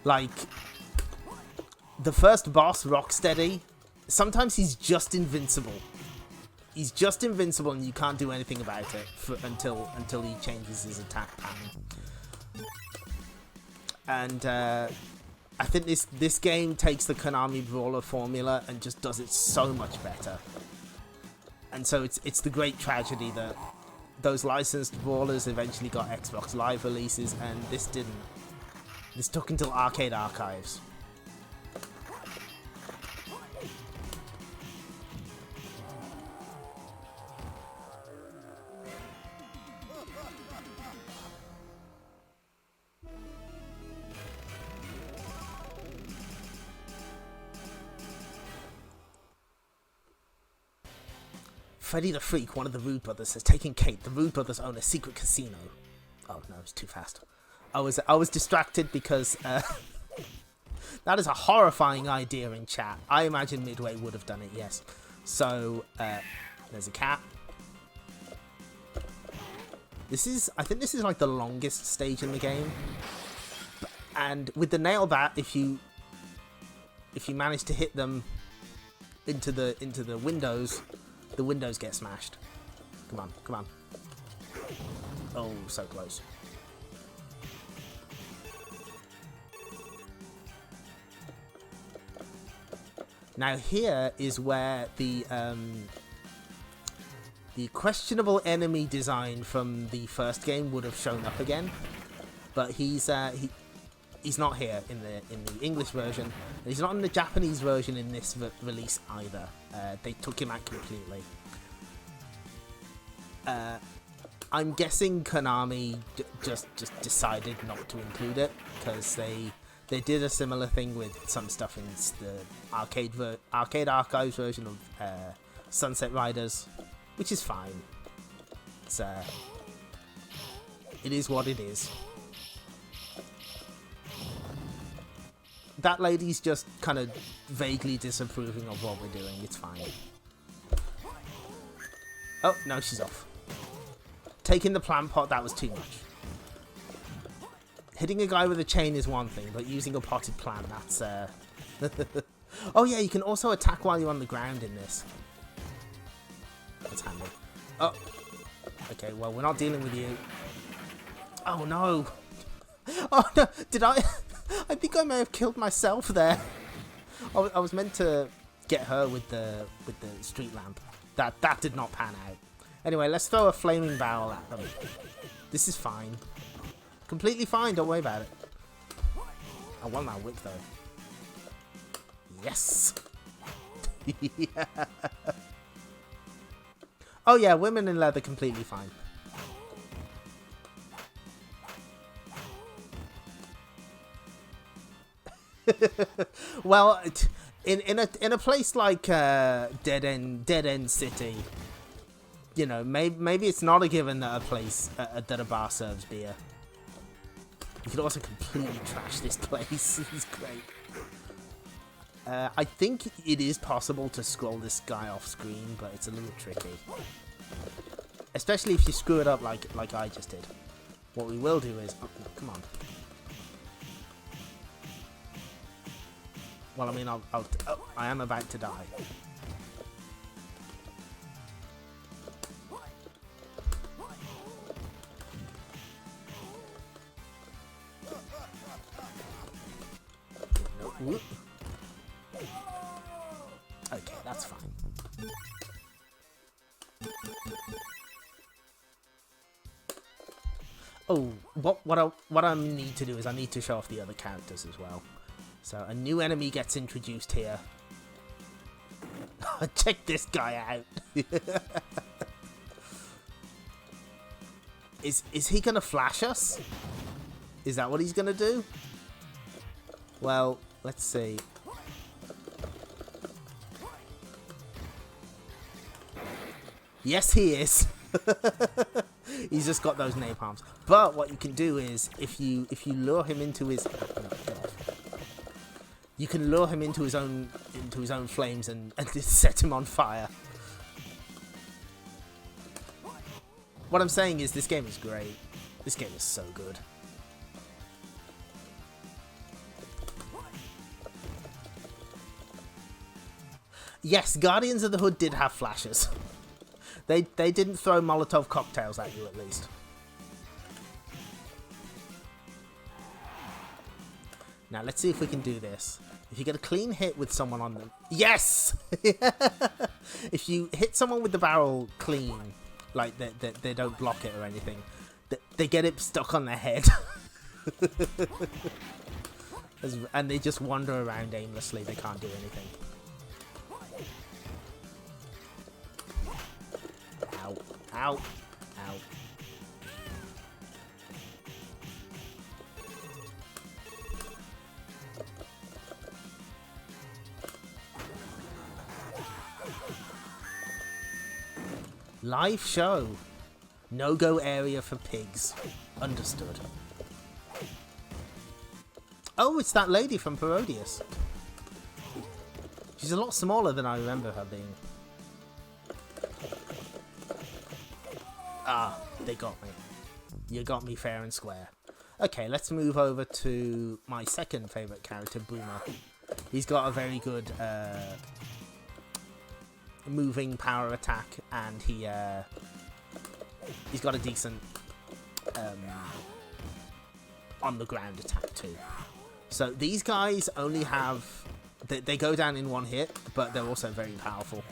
Like, the first boss, Rocksteady, sometimes he's just invincible. He's just invincible and you can't do anything about it until he changes his attack pattern. And I think this game takes the Konami brawler formula and just does it so much better. And so it's the great tragedy that those licensed brawlers eventually got Xbox Live releases, and this didn't. This took until Arcade Archives. Freddy the Freak, one of the Rude Brothers, has taken Kate. The Rude Brothers own a secret casino. Oh no, it's too fast. I was distracted because That is a horrifying idea in chat. I imagine Midway would have done it, yes. So, there's a cat. I think this is like the longest stage in the game. And with the nail bat, if you manage to hit them into the windows get smashed. Come on, come on. Oh, so close. Now here is where the questionable enemy design from the first game would have shown up again, but he's not here in the English version. And he's not in the Japanese version in this release either. They took him out completely. I'm guessing Konami just decided not to include it because they did a similar thing with some stuff in the arcade archives version of Sunset Riders, which is fine. It is what it is. That lady's just kind of vaguely disapproving of what we're doing. It's fine. Oh, no, she's off. Taking the plant pot, that was too much. Hitting a guy with a chain is one thing, but using a potted plant, that's... Oh yeah, you can also attack while you're on the ground in this. That's handy. Oh. Okay, well, we're not dealing with you. Oh, no. Oh, no. Did I... I think I may have killed myself there. I was meant to get her with the street lamp. That did not pan out. Anyway, let's throw a flaming barrel at them. This is fine. Completely fine, don't worry about it. I want that whip though. Yes! Yeah. Oh yeah, women in leather completely fine. Well, in a place like Dead End City, you know, maybe it's not a given that that a bar serves beer. You could also completely trash this place. This is great. I think it is possible to scroll this guy off screen, but it's a little tricky, especially if you screw it up like I just did. What we will do is, oh, no, come on. Well, I mean, I am about to die. No. Okay, that's fine. Oh, what I need to do is I need to show off the other characters as well. So a new enemy gets introduced here. Check this guy out. Is he gonna flash us? Is that what he's gonna do? Well, let's see. Yes, he is. He's just got those napalms. But what you can do is, if you lure him into his, you can lure him into his own flames and just set him on fire. What I'm saying is, this game is great. This game is so good. Yes, Guardians of the Hood did have flashes. They didn't throw Molotov cocktails at you, at least. Now, let's see if we can do this. If you get a clean hit with someone on them... Yes! If you hit someone with the barrel clean, like they don't block it or anything, they get it stuck on their head. And they just wander around aimlessly. They can't do anything. Ow. Ow. Ow. Live show. No-go area for pigs. Understood. Oh, it's that lady from Parodius. She's a lot smaller than I remember her being. Ah, they got me. You got me fair and square. Okay, let's move over to my second favourite character, Boomer. He's got a very good moving power attack, and he's got a decent on the ground attack too. So these guys only have they go down in one hit, but they're also very powerful.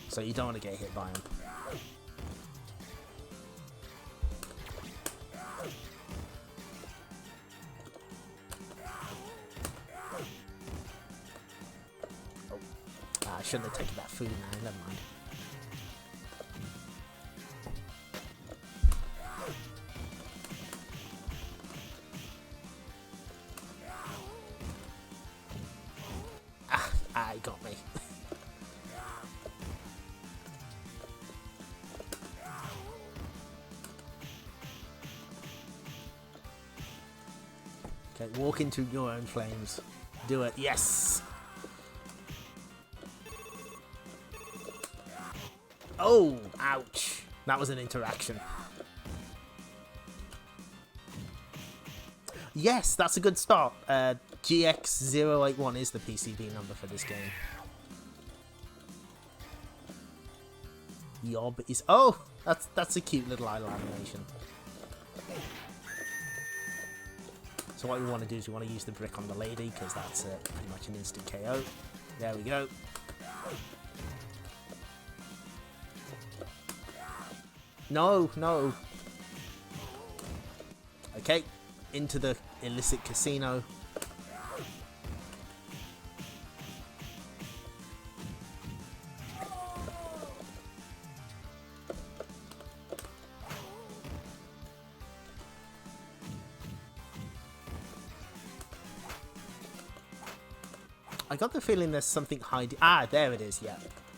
So you don't want to get hit by them. I shouldn't have taken that food now, never mind. Ah, he got me. Okay, walk into your own flames. Do it, yes! Oh, ouch. That was an interaction. Yes, that's a good start. GX081 is the PCB number for this game. Yob is... Oh, that's a cute little idle animation. So what we want to do is we want to use the brick on the lady, because that's pretty much an instant KO. There we go. No, no. Okay, into the illicit casino. I got the feeling there's something hiding. Ah, there it is, yeah.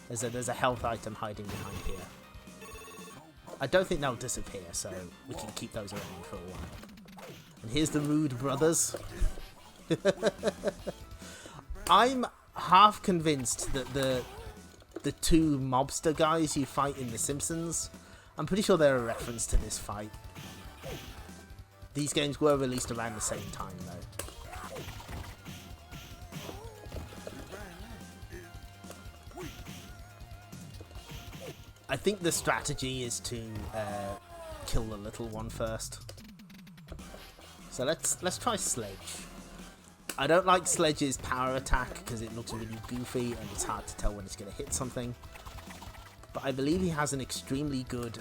There's a health item hiding behind here. I don't think they'll disappear, so we can keep those around for a while. And here's the Rude Brothers. I'm half convinced that the two mobster guys you fight in The Simpsons, I'm pretty sure they're a reference to this fight. These games were released around the same time, though. I think the strategy is to kill the little one first. So let's try Sledge. I don't like Sledge's power attack because it looks really goofy and it's hard to tell when it's going to hit something. But I believe he has an extremely good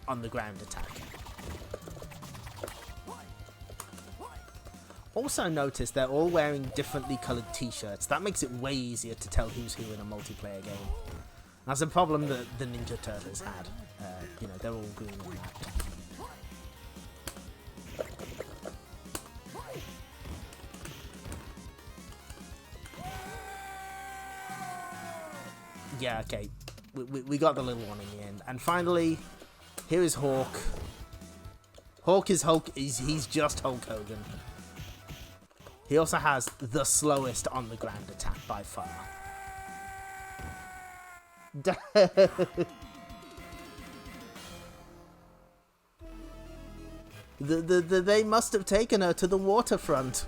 on the ground attack. Also notice they're all wearing differently coloured t-shirts. That makes it way easier to tell who's who in a multiplayer game. That's a problem that the Ninja Turtles had. You know, they're all green and that. Yeah, okay. We got the little one in the end. And finally, here is Hawk. Hawk is Hulk. He's just Hulk Hogan. He also has the slowest on the ground attack by far. They must have taken her to the waterfront.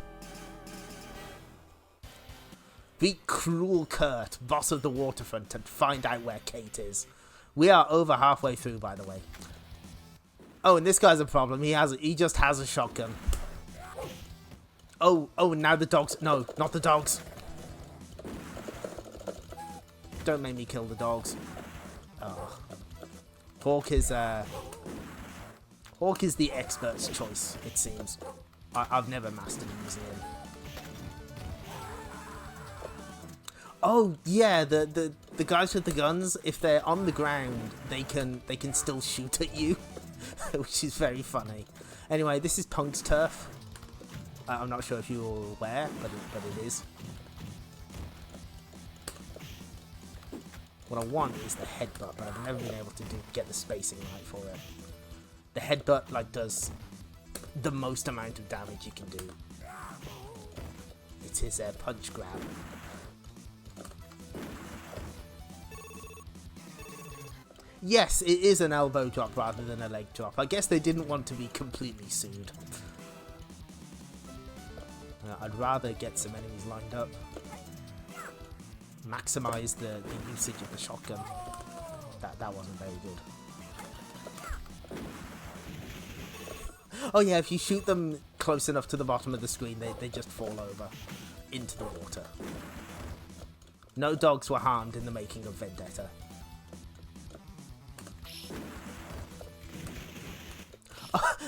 Beat Cruel Kurt, boss of the waterfront, and find out where Kate is. We are over halfway through, by the way. Oh, and this guy's a problem. He just has a shotgun. Oh, now the dogs. No, not the dogs. Don't make me kill the dogs. Oh. Hawk is the expert's choice, it seems. I've never mastered using him. Oh, yeah, the guys with the guns, if they're on the ground, they can still shoot at you, which is very funny. Anyway, this is Punk's turf. I'm not sure if you're aware, but it is. What I want is the headbutt, but I've never been able to get the spacing right for it. The headbutt does the most amount of damage you can do. It's his punch grab. Yes, it is an elbow drop rather than a leg drop. I guess they didn't want to be completely sued. I'd rather get some enemies lined up. Maximize the usage of the shotgun. That wasn't very good. Oh yeah, if you shoot them close enough to the bottom of the screen, they just fall over into the water. No dogs were harmed in the making of Vendetta.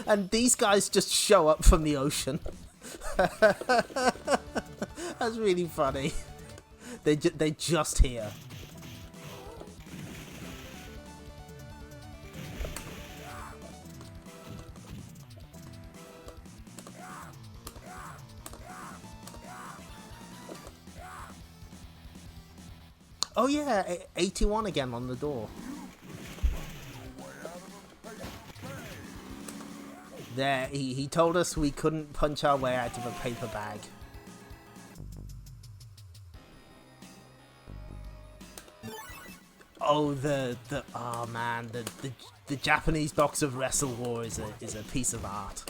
And these guys just show up from the ocean. That's really funny. They're just here. Oh yeah, 81 again on the door. There, he told us we couldn't punch our way out of a paper bag. Oh, oh man, the Japanese box of Wrestle War is a piece of art.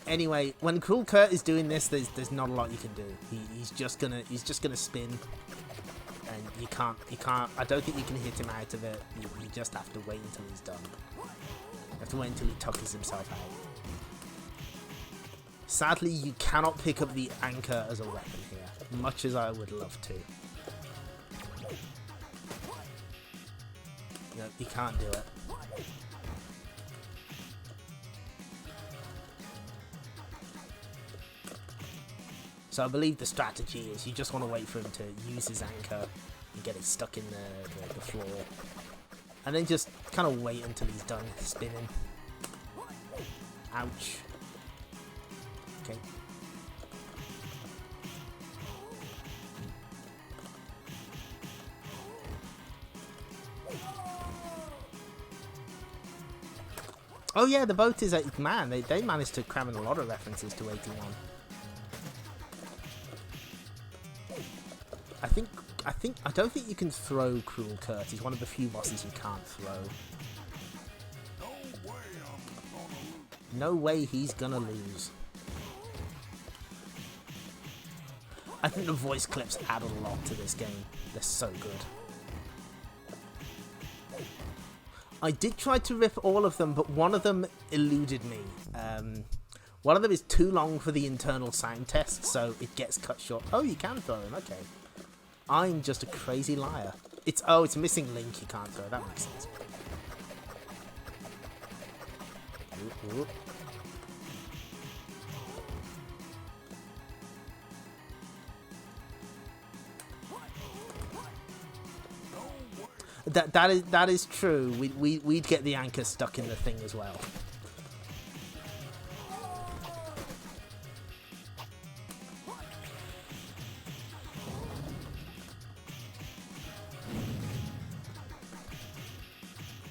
Anyway, when Cruel Kurt is doing this, there's not a lot you can do. He's just gonna spin, and you can't. I don't think you can hit him out of it. You just have to wait until he's done. You have to wait until he tuckers himself out. Sadly, you cannot pick up the anchor as a weapon here, much as I would love to. No, you can't do it. So I believe the strategy is you just want to wait for him to use his anchor and get it stuck in the floor. And then just kind of wait until he's done spinning. Ouch. Okay. Oh yeah, the boat is man. They managed to cram in a lot of references to 81. I don't think you can throw Cruel Kurt. He's one of the few bosses you can't throw. No way he's gonna lose. I think the voice clips add a lot to this game. They're so good. I did try to rip all of them, but one of them eluded me. One of them is too long for the internal sound test, so it gets cut short. Oh, you can throw him, okay. I'm just a crazy liar. It's missing Link you can't throw, that makes sense. Ooh, ooh. That is true. We'd get the anchor stuck in the thing as well.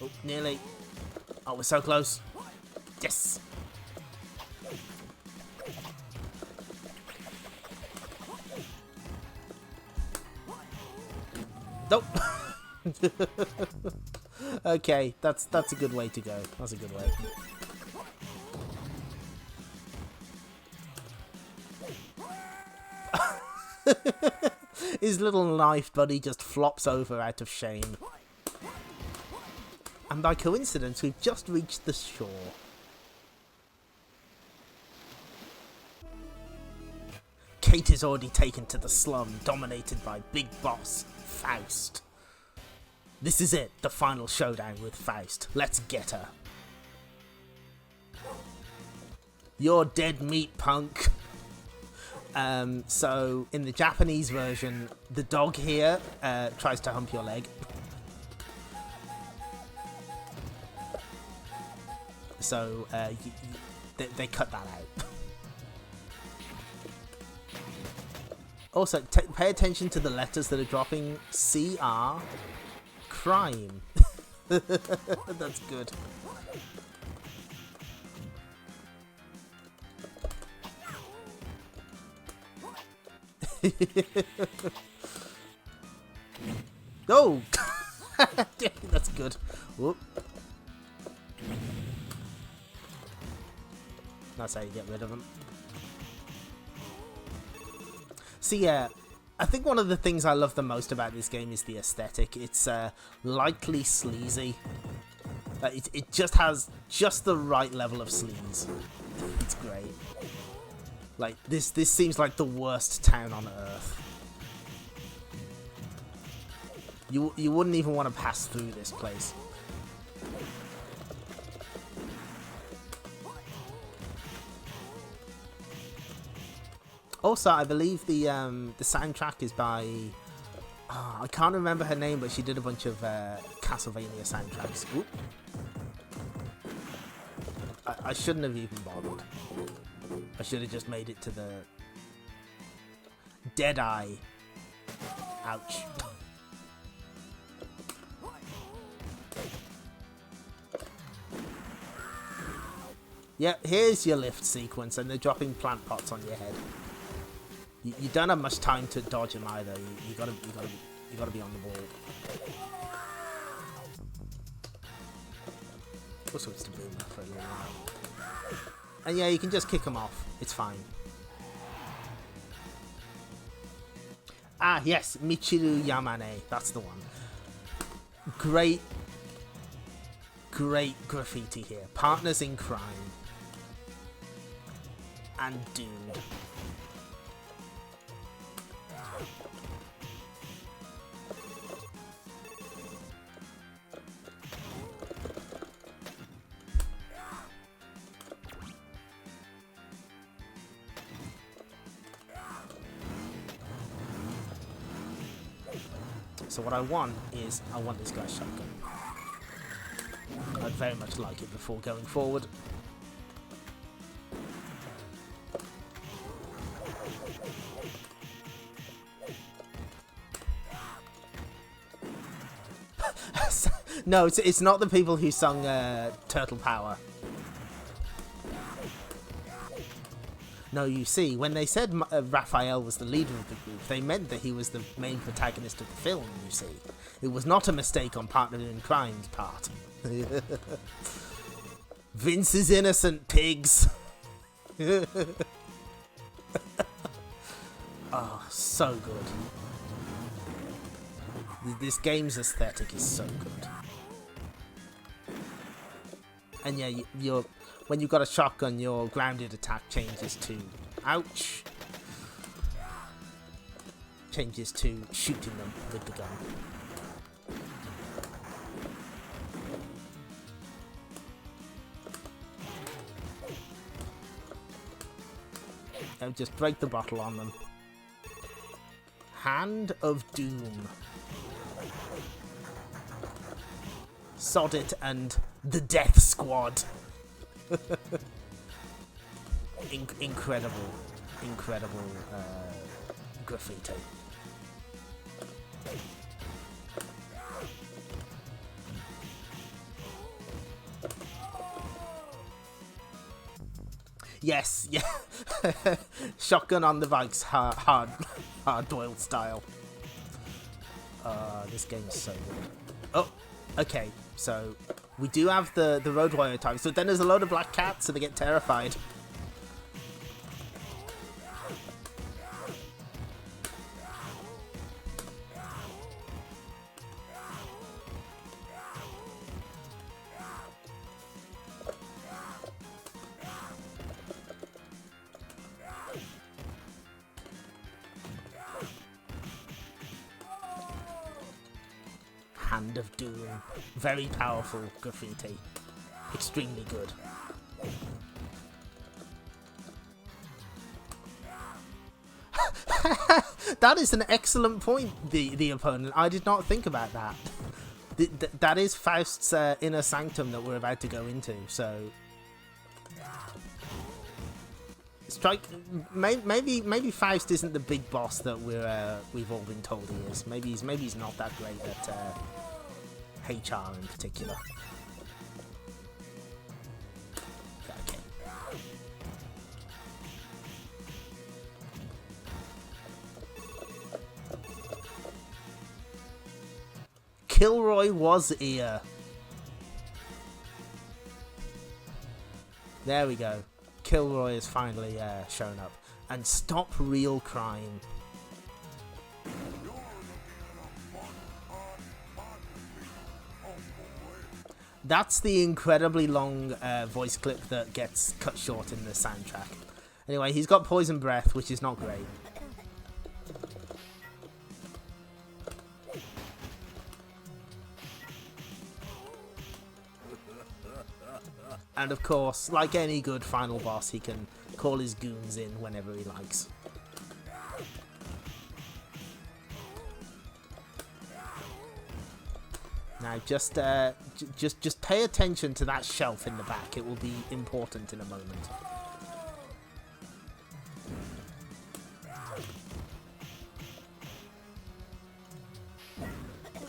Oh, nearly. Oh, we're so close. Yes. Nope. Okay, that's a good way to go. That's a good way. His little knife buddy just flops over out of shame. And by coincidence, we've just reached the shore. Kate is already taken to the slum, dominated by Big Boss Faust. This is it, the final showdown with Faust. Let's get her. You're dead meat, punk. So, in the Japanese version, the dog here tries to hump your leg. So, they cut that out. Also, pay attention to the letters that are dropping. CR. Crime. That's good. Oh! That's good. Whoop. That's how you get rid of them. So yeah, I think one of the things I love the most about this game is the aesthetic. It's lightly sleazy. It just has just the right level of sleaze. It's great. Like, this seems like the worst town on Earth. You wouldn't even want to pass through this place. Also, I believe the soundtrack is by... I can't remember her name, but she did a bunch of Castlevania soundtracks. Oop. I shouldn't have even bothered. I should have just made it to the... Deadeye. Ouch. Yeah, here's your lift sequence, and they're dropping plant pots on your head. You don't have much time to dodge them either. You gotta be on the ball. We'll switch to Boomer for a little while. And yeah, you can just kick them off. It's fine. Ah, yes, Michiru Yamane. That's the one. Great graffiti here. Partners in crime. And doomed. So what I want is, I want this guy's shotgun. I'd very much like it before going forward. No, it's not the people who sung Turtle Power. No, you see, when they said Raphael was the leader of the group, they meant that he was the main protagonist of the film, you see. It was not a mistake on Partner in Crime's part. Vince is innocent, pigs! Oh, so good. This game's aesthetic is so good. And yeah, when you've got a shotgun, your grounded attack changes to... Ouch! Changes to shooting them with the gun. And just break the bottle on them. Hand of Doom. Sod it and the Death Squad. Incredible graffiti. Yes, yeah. Shotgun on the bikes, hard-boiled style. This game is so good. Oh, okay. So we do have the road warrior type. So then there's a load of black cats, so they get terrified. Hand of Doom. Very powerful graffiti. Extremely good. That is an excellent point, the opponent. I did not think about that. That is Faust's inner sanctum that we're about to go into, so... Strike. Maybe Faust isn't the big boss that we've all been told he is. Maybe he's not that great at HR in particular. Okay. Kilroy was here. There we go. Kilroy has finally shown up. And stop real crime. That's the incredibly long voice clip that gets cut short in the soundtrack. Anyway, he's got poison breath, which is not great. And of course, like any good final boss, he can call his goons in whenever he likes. Now, just pay attention to that shelf in the back. It will be important in a moment.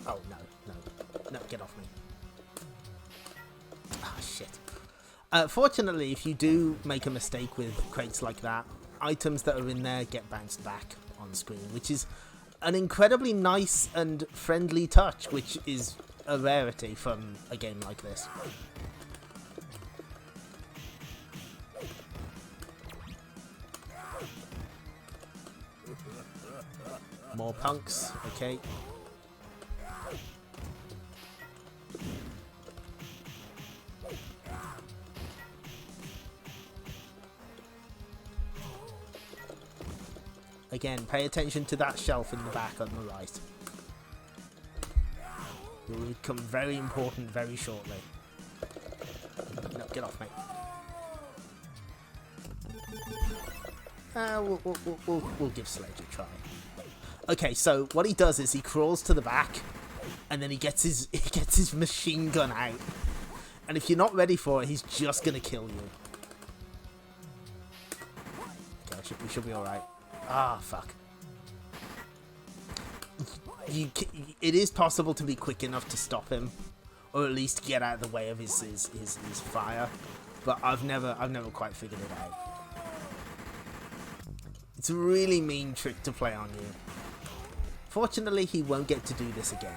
Oh, no, get off me. Ah, shit. Fortunately, if you do make a mistake with crates like that, items that are in there get bounced back on screen, which is an incredibly nice and friendly touch, which is a rarity from a game like this. More punks, okay. Again, pay attention to that shelf in the back on the right. It will become very important very shortly. No, get off, mate. We'll give Sledge a try. Okay, so what he does is he crawls to the back, and then he gets his machine gun out. And if you're not ready for it, he's just gonna kill you. Okay, we should be all right. Ah, fuck. It is possible to be quick enough to stop him, or at least get out of the way of his fire, but I've never quite figured it out. It's a really mean trick to play on you. Fortunately, he won't get to do this again.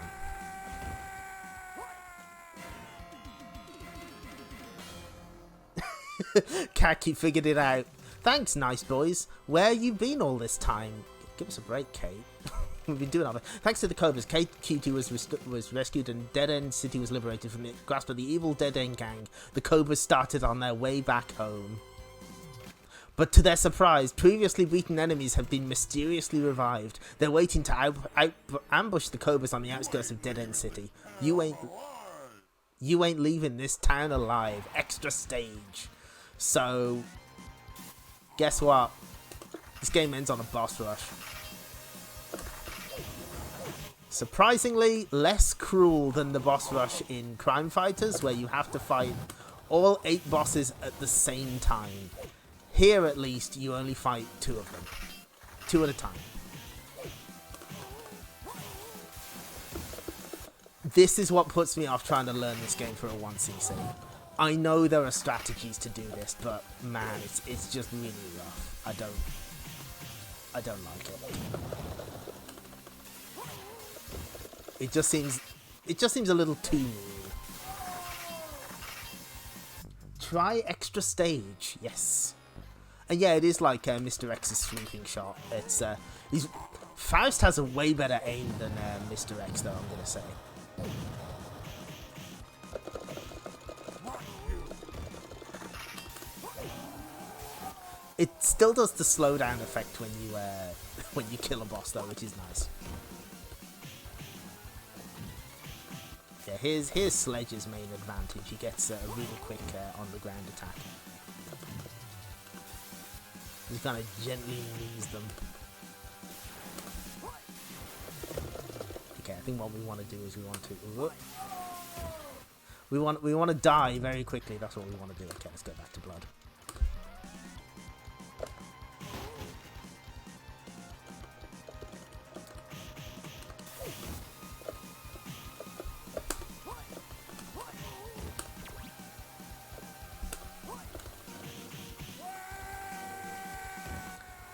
Khaki figured it out. Thanks, nice boys. Where you been all this time? Give us a break, Kate. We've been doing all that. Thanks to the Cobras, Kate Cutie was rescued and Dead End City was liberated from the grasp of the evil Dead End gang. The Cobras started on their way back home. But to their surprise, previously beaten enemies have been mysteriously revived. They're waiting to ambush the Cobras on the outskirts of Dead End City. You ain't leaving this town alive. Extra stage. So, guess what? This game ends on a boss rush. Surprisingly, less cruel than the boss rush in Crime Fighters, where you have to fight all 8 bosses at the same time. Here, at least, you only fight 2 of them. 2 at a time. This is what puts me off trying to learn this game for a 1cc. I know there are strategies to do this, but man, it's just really rough. I don't like it. It just seems a little too mean. Try extra stage, yes. And yeah, it is like Mr. X's sweeping shot. It's Faust has a way better aim than Mr. X, though, I'm gonna say. It still does the slowdown effect when you kill a boss, though, which is nice. Yeah, here's Sledge's main advantage. He gets a really quick on-the-ground attack. He's gonna gently knees them. Okay, I think what we want to do is we want to die very quickly. That's what we want to do. Okay, let's go back to blood.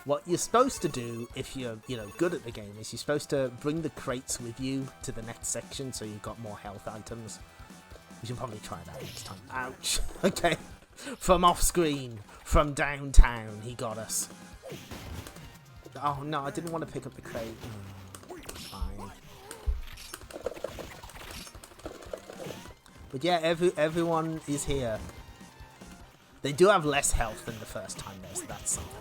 What you're supposed to do, if you're, good at the game, is you're supposed to bring the crates with you to the next section so you've got more health items. We should probably try that next time. Ouch. Okay. From off screen, from downtown, he got us. Oh no, I didn't want to pick up the crate. Fine. But yeah, everyone is here. They do have less health than the first time though, so that's something.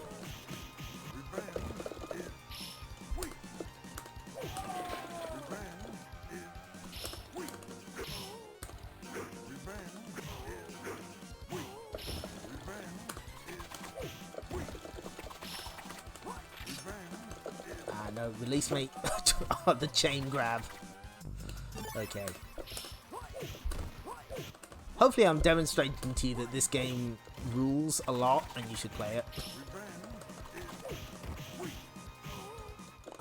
No, release me. Oh, the chain grab. Okay. Hopefully I'm demonstrating to you that this game rules a lot and you should play it.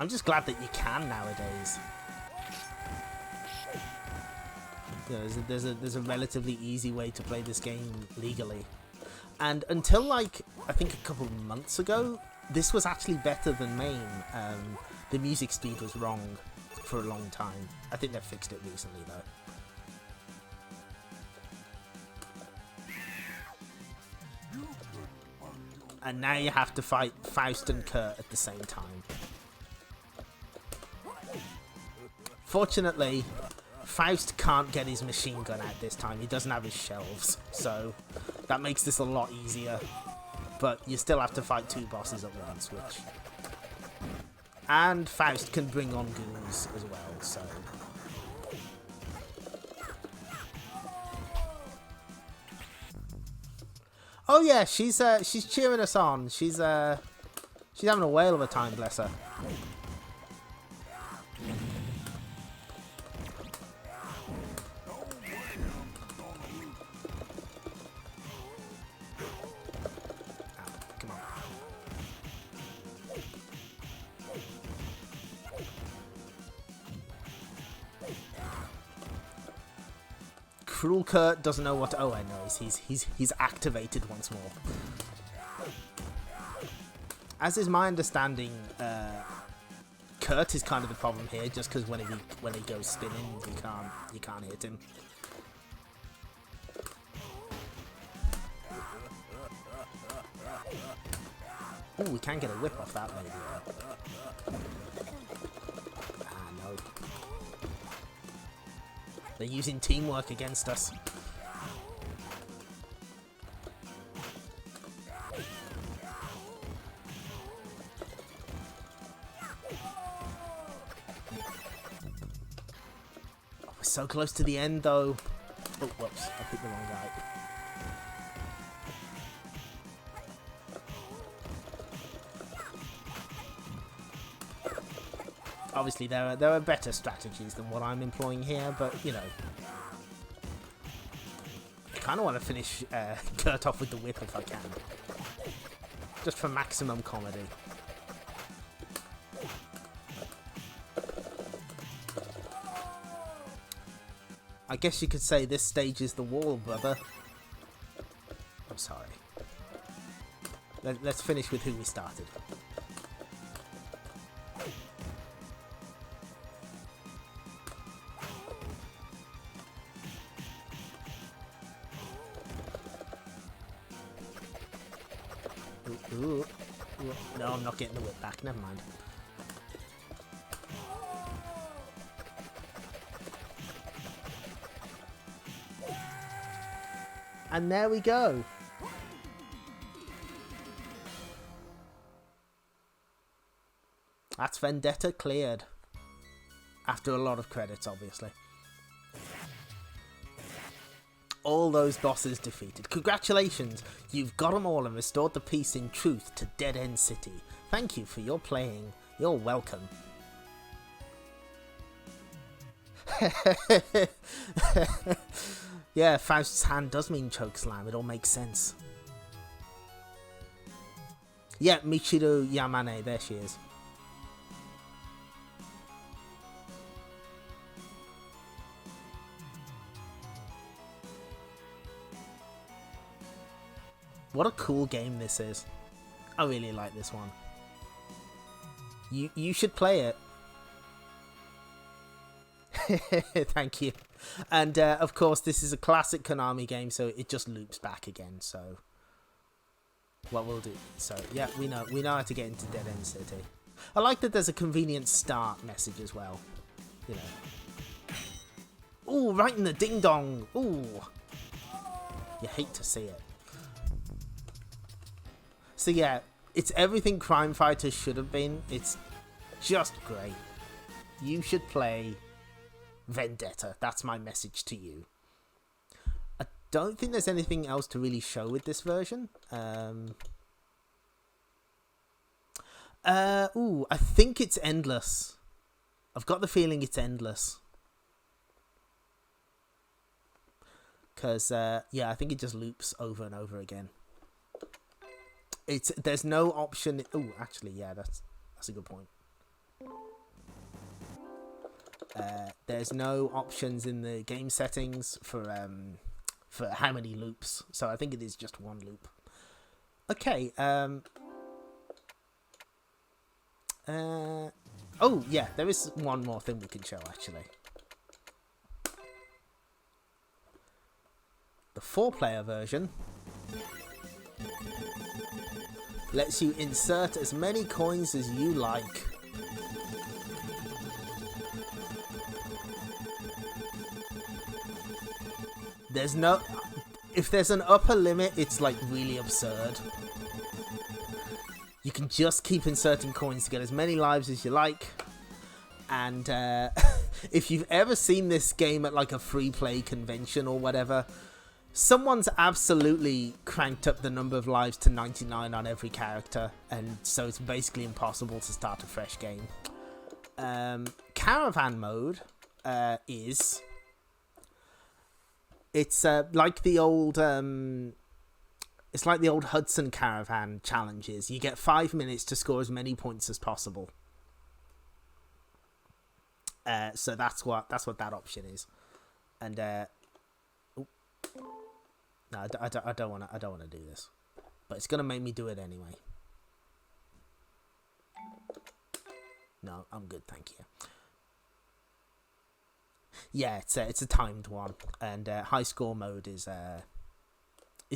I'm just glad that you can nowadays. There's a relatively easy way to play this game legally. And until like, I think a couple of months ago, this was actually better than main. The music speed was wrong for a long time. I think they've fixed it recently though. And now you have to fight Faust and Kurt at the same time. Fortunately, Faust can't get his machine gun out this time. He doesn't have his shelves, so that makes this a lot easier. But you still have to fight two bosses at once, which... And Faust can bring on goons as well, so... Oh yeah, she's cheering us on. She's having a whale of a time, bless her. Cruel Kurt doesn't know what. Oh, I know. He's activated once more. As is my understanding, Kurt is kind of the problem here, just because when he goes spinning, you can't hit him. Oh, we can get a whip off that maybe. Ah, no. They're using teamwork against us. Oh, we're so close to the end, though. Oh, whoops. I picked the wrong guy. Obviously, there are better strategies than what I'm employing here, but, you know. I kind of want to finish Kurt off with the whip if I can. Just for maximum comedy. I guess you could say this stage is the wall, brother. I'm sorry. Let's finish with who we started. Ooh. No, I'm not getting the whip back. Never mind. And there we go. That's Vendetta cleared. After a lot of credits, obviously. All those bosses defeated. Congratulations, you've got them all and restored the peace in truth to Dead End City. Thank you for your playing. You're welcome. Yeah, Faust's hand does mean chokeslam. It all makes sense. Yeah, Michiru Yamane. There she is. What a cool game this is. I really like this one. You should play it. Thank you. And of course, this is a classic Konami game, so it just loops back again. So what we'll do. So yeah, we know how to get into Dead End City. I like that there's a convenient start message as well. You know. Ooh, right in the ding dong. Ooh. You hate to see it. So yeah, it's everything Crime Fighters should have been. It's just great. You should play Vendetta. That's my message to you. I don't think there's anything else to really show with this version. I think it's endless. I've got the feeling it's endless. Because, yeah, I think it just loops over and over again. There's no option... Oh, actually, yeah, that's a good point. There's no options in the game settings for how many loops. So I think it is just one loop. Okay, oh, yeah, there is one more thing we can show, actually. The 4-player version lets you insert as many coins as you like. There's no... If there's an upper limit, it's like really absurd. You can just keep inserting coins to get as many lives as you like. And if you've ever seen this game at like a free play convention or whatever, someone's absolutely cranked up the number of lives to 99 on every character, and so it's basically impossible to start a fresh game. Caravan Mode is... It's like the old... It's like the old Hudson Caravan challenges. You get 5 minutes to score as many points as possible. So that's what that option is. And no, I don't want to do this, but it's gonna make me do it anyway. No, I'm good, thank you. Yeah, it's a timed one, and high score mode is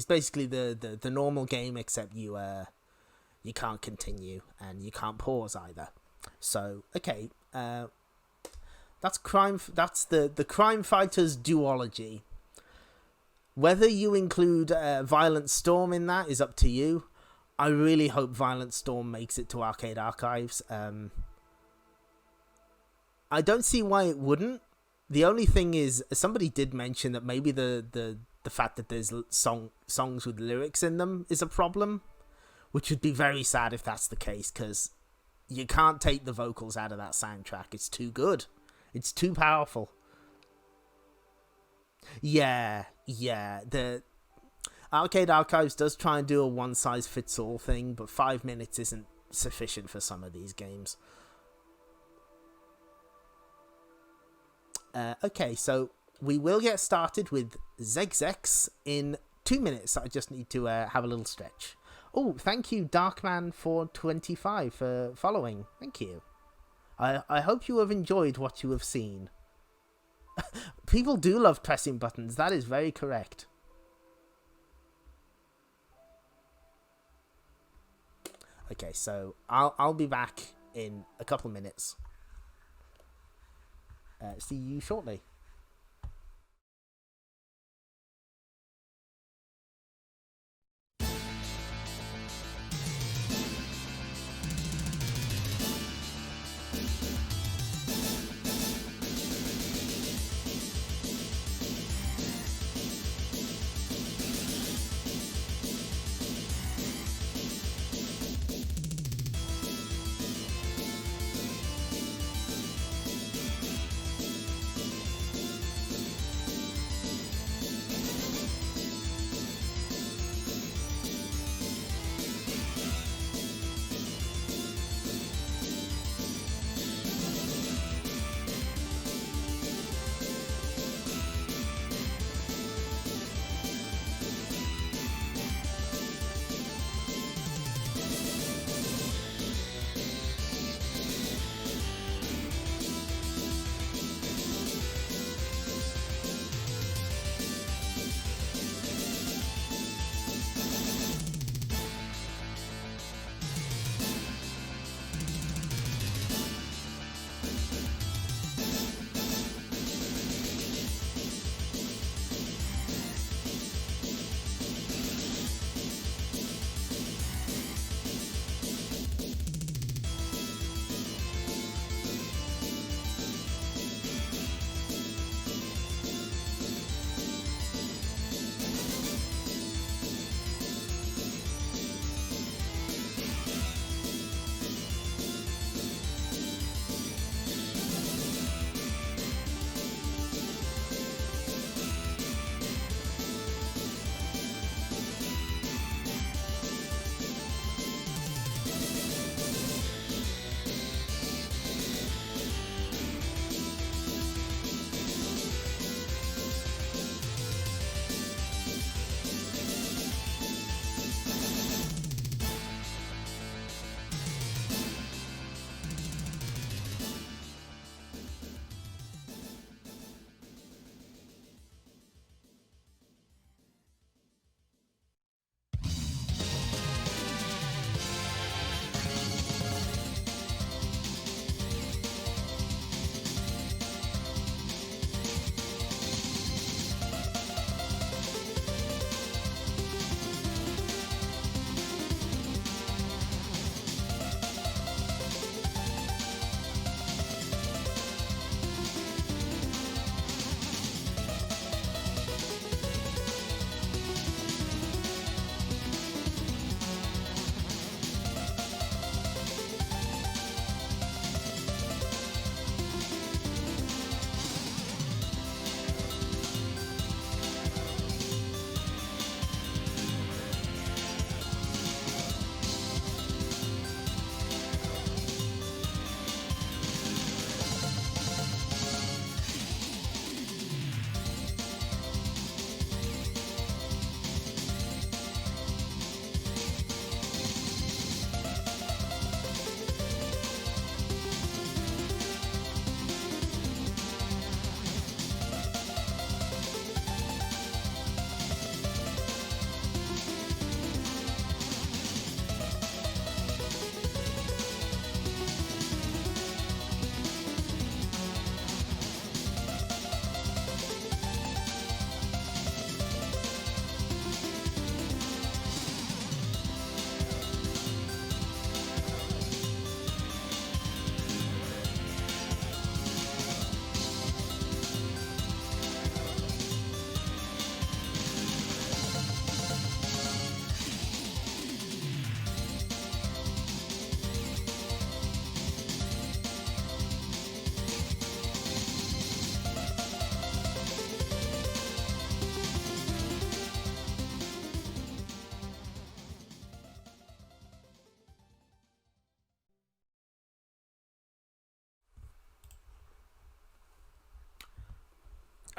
basically the normal game, except you can't continue and you can't pause either. So okay, that's the Crime Fighters duology. Whether you include Violent Storm in that is up to you. I really hope Violent Storm makes it to Arcade Archives. I don't see why it wouldn't. The only thing is, somebody did mention that maybe the fact that there's songs with lyrics in them is a problem, which would be very sad if that's the case, because you can't take the vocals out of that soundtrack. It's too good. It's too powerful. Yeah. The Arcade Archives does try and do a one-size-fits-all thing, but 5 minutes isn't sufficient for some of these games. Okay, so we will get started with XEXEX in 2 minutes. I just need to have a little stretch. Oh, thank you, Darkman425, for following. Thank you. I hope you have enjoyed what you have seen. People do love pressing buttons. That is very correct. Okay, so I'll be back in a couple of minutes. See you shortly.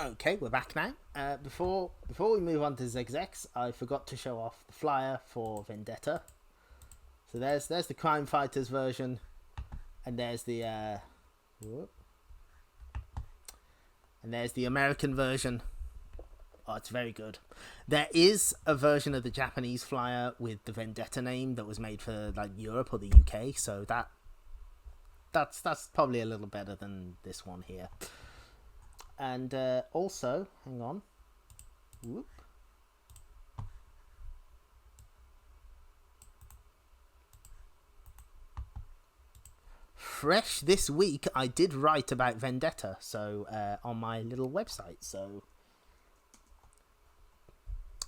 Okay, we're back now. Before we move on to XEXEX, I forgot to show off the flyer for Vendetta. So there's the Crime Fighters version, and there's the American version. Oh, it's very good. There is a version of the Japanese flyer with the Vendetta name that was made for like Europe or the UK, so that's probably a little better than this one here. And also, hang on. Whoop. Fresh this week, I did write about Vendetta, so on my little website. So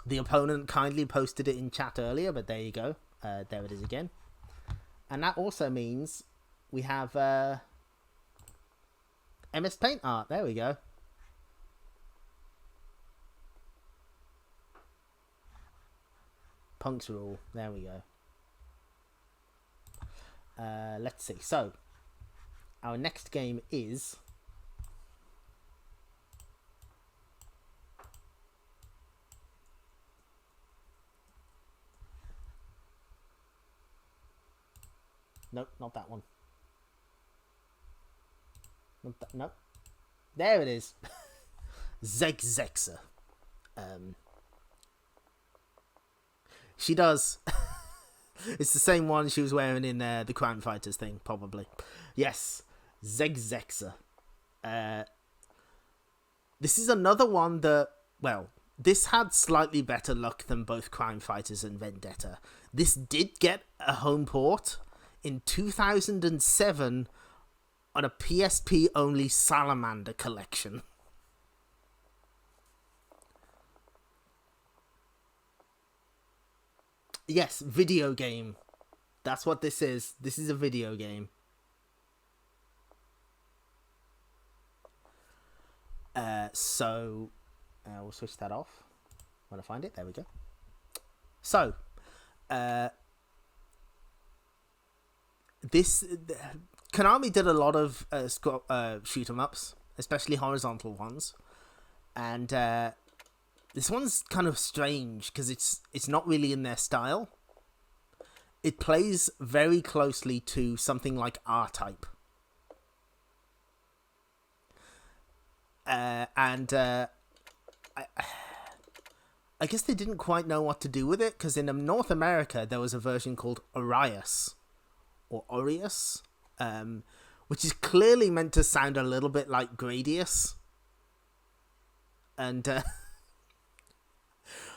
the opponent kindly posted it in chat earlier, but there you go. There it is again. And that also means we have MS Paint art. There we go. Punk's Rule. There we go. Let's see. So, our next game is... Nope, not that one. Nope. There it is. XEXEX. She does. It's the same one she was wearing in the Crime Fighters thing, probably. Yes, XEXEX. This is another one that, well, this had slightly better luck than both Crime Fighters and Vendetta. This did get a home port in 2007 on a PSP-only Salamander collection. Yes, video game. That's what this is. This is a video game. So we'll switch that off when I find it. There we go. So, Konami did a lot of shoot 'em ups, especially horizontal ones, and this one's kind of strange because it's not really in their style. It plays very closely to something like R-Type. I guess they didn't quite know what to do with it, because in North America there was a version called Aureus, which is clearly meant to sound a little bit like Gradius. And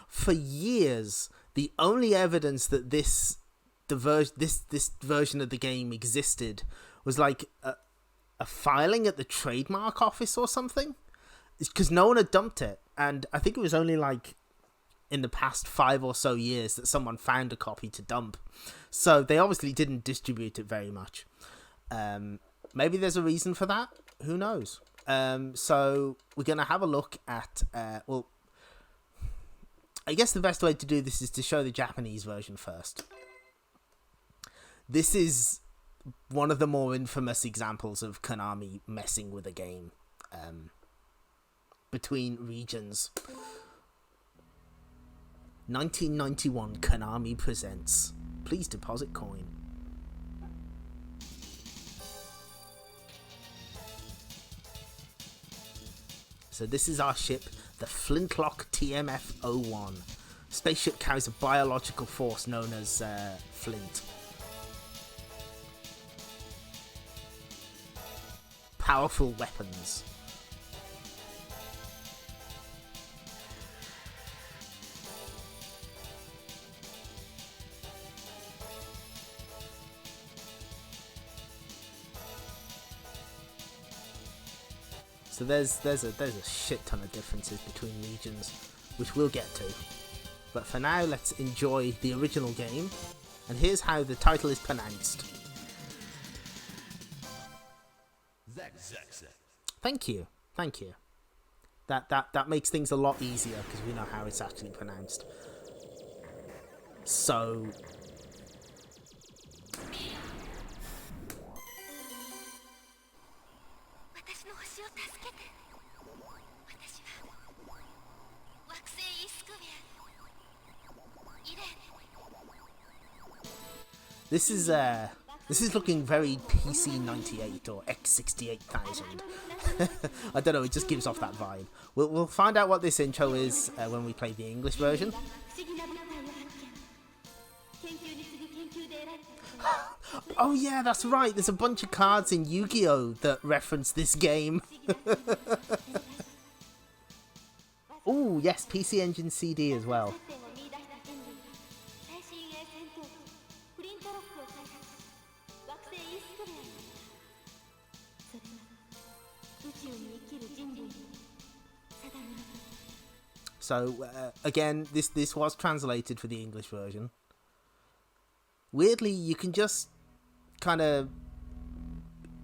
for years, the only evidence that this version of the game existed was like a filing at the trademark office or something, because no one had dumped it. And I think it was only like in the past 5 or so years that someone found a copy to dump. So they obviously didn't distribute it very much. Maybe there's a reason for that. Who knows? So we're going to have a look at... well, I guess the best way to do this is to show the Japanese version first. This is one of the more infamous examples of Konami messing with a game between regions. 1991 Konami presents Please Deposit Coin. So this is our ship, the Flintlock TMF-01. Spaceship carries a biological force known as Flint. Powerful weapons. So there's a shit ton of differences between regions, which we'll get to. But for now, let's enjoy the original game. And here's how the title is pronounced. Thank you. That makes things a lot easier because we know how it's actually pronounced. So... This is looking very PC 98 or X68000. I don't know, it just gives off that vibe. We'll find out what this intro is when we play the English version. Oh yeah, that's right, there's a bunch of cards in Yu-Gi-Oh! That reference this game. Oh yes, PC Engine CD as well. So again, this was translated for the English version. Weirdly, you can just kind of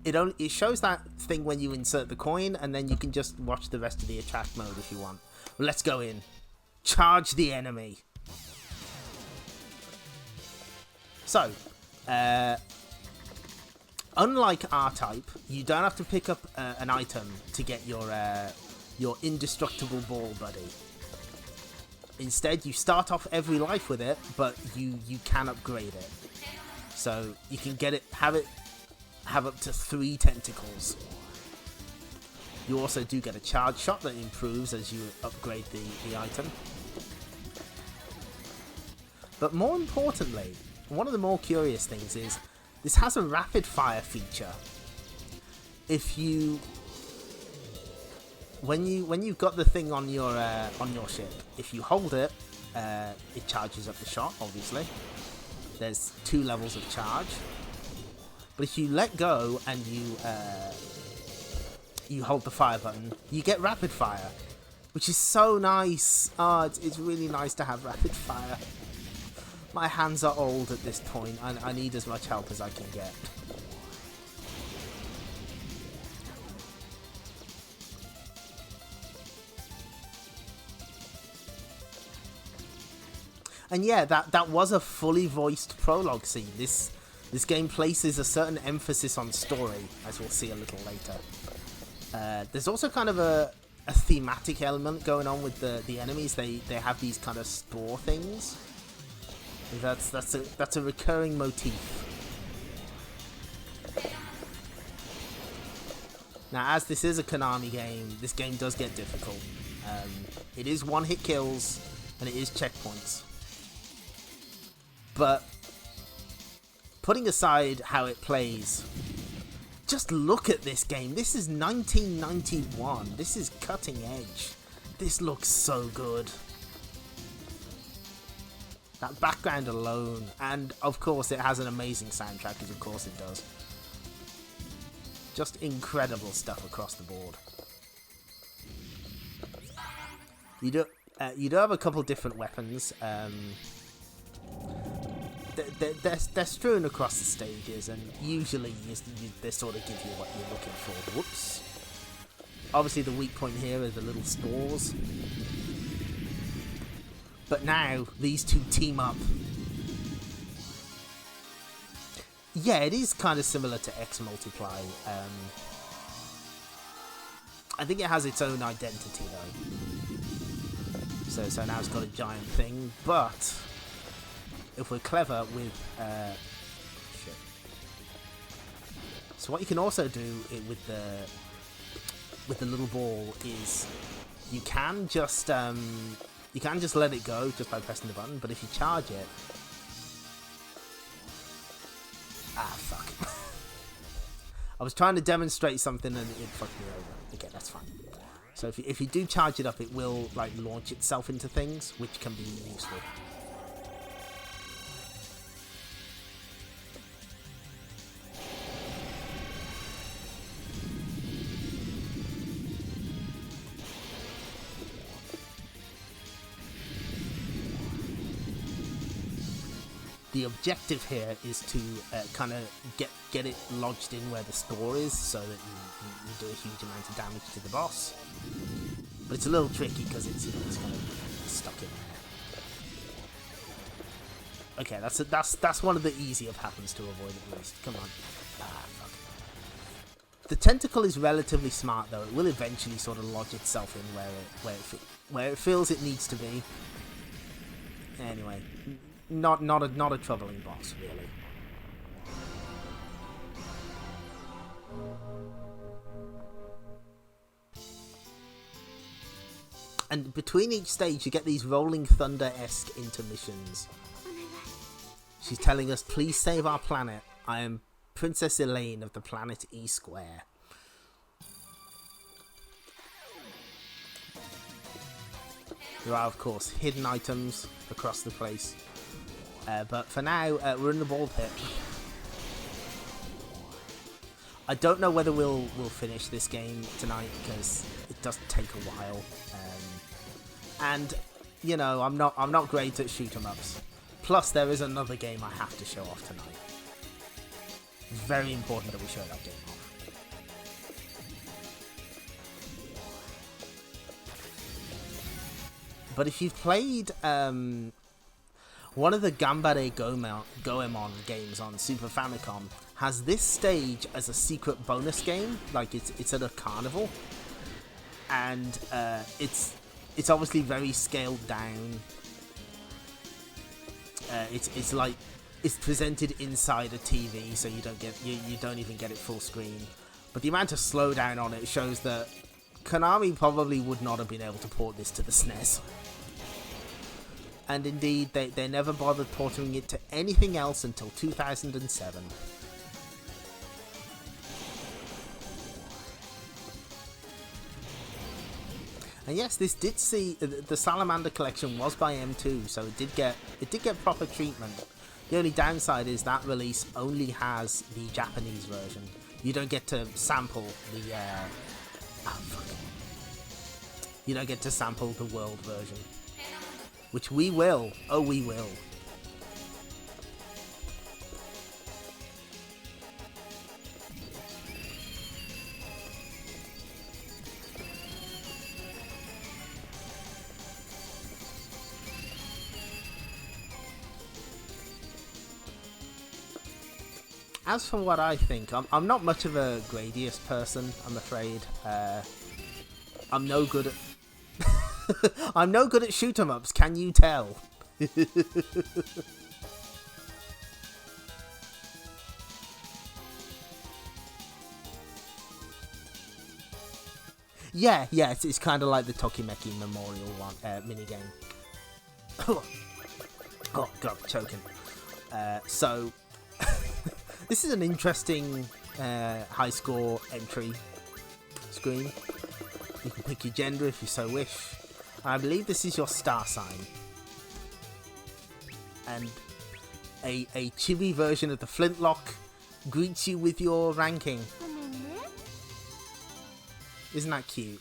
it shows that thing when you insert the coin, and then you can just watch the rest of the attack mode if you want. Well, let's go in. Charge the enemy. So, unlike R-Type, you don't have to pick up an item to get your indestructible ball buddy. Instead, you start off every life with it, but you can upgrade it. So you can have up to 3 tentacles. You also do get a charge shot that improves as you upgrade the item. But more importantly, one of the more curious things is this has a rapid fire feature. If you when you've got the thing on your ship, if you hold it, it charges up the shot. Obviously, there's 2 levels of charge. But if you let go and you hold the fire button, you get rapid fire, which is so nice. Oh, it's really nice to have rapid fire. My hands are old at this point, and I need as much help as I can get. And yeah, that was a fully voiced prologue scene. This game places a certain emphasis on story, as we'll see a little later. There's also kind of a thematic element going on with the enemies. They have these kind of spore things. That's a recurring motif. Now, as this is a Konami game, this game does get difficult. It is one-hit kills, and it is checkpoints. But putting aside how it plays, just look at this game. This is 1991. This is cutting edge. This looks so good. That background alone, and of course it has an amazing soundtrack, as of course it does. Just incredible stuff across the board. You do have a couple different weapons. They're strewn across the stages, and usually they sort of give you what you're looking for. Whoops. Obviously the weak point here are the little spores. But now, these two team up. Yeah, it is kind of similar to X Multiply. I think it has its own identity though. So now it's got a giant thing, but if we're clever with shit. So what you can also do with the little ball is you can just let it go just by pressing the button, but if you charge it, fuck. I was trying to demonstrate something and it fucked me over. Okay, that's fine. So if you do charge it up, it will like launch itself into things, which can be useful. The objective here is to kind of get it lodged in where the store is, so that you do a huge amount of damage to the boss. But it's a little tricky because it's kind of stuck in there. Okay, that's one of the easier patterns to avoid at least. Come on. Fuck. The tentacle is relatively smart though. It will eventually sort of lodge itself in where it feels it needs to be. Anyway. Not a troubling boss, really. And between each stage, you get these Rolling Thunder-esque intermissions. She's telling us, please save our planet. I am Princess Elaine of the planet E Square. There are, of course, hidden items across the place. But for now, we're in the ball pit. I don't know whether we'll finish this game tonight, because it does take a while. And, you know, I'm not great at shoot-em-ups. Plus, there is another game I have to show off tonight. It's very important that we show that game off. But if you've played one of the Gambare Goemon games on Super Famicom, has this stage as a secret bonus game. Like it's at a carnival, and it's obviously very scaled down. It's like it's presented inside a TV, so you don't even get it full screen. But the amount of slowdown on it shows that Konami probably would not have been able to port this to the SNES. And indeed, they never bothered porting it to anything else until 2007. And yes, this did see the Salamander collection was by M2, so it did get proper treatment. The only downside is that release only has the Japanese version. You don't get to sample the you don't get to sample the world version, which we will. Oh, we will. As for what I think, I'm not much of a Gradius person, I'm afraid. I'm no good at I'm no good at shoot 'em ups, can you tell? Yeah, it's kind of like the Tokimeki Memorial one minigame. Oh god, choking. So this is an interesting high score entry screen. You can pick your gender if you so wish. I believe this is your star sign. And a chibi version of the Flintlock greets you with your ranking. Isn't that cute?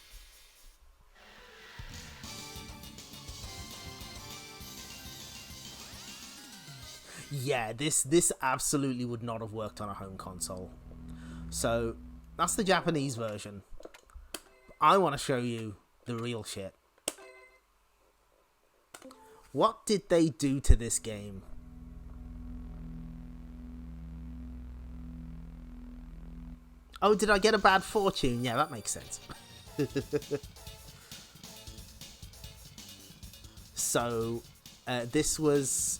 Yeah, this absolutely would not have worked on a home console. So, that's the Japanese version. I want to show you the real shit. What did they do to this game? Oh, did I get a bad fortune? Yeah, that makes sense. So, this was...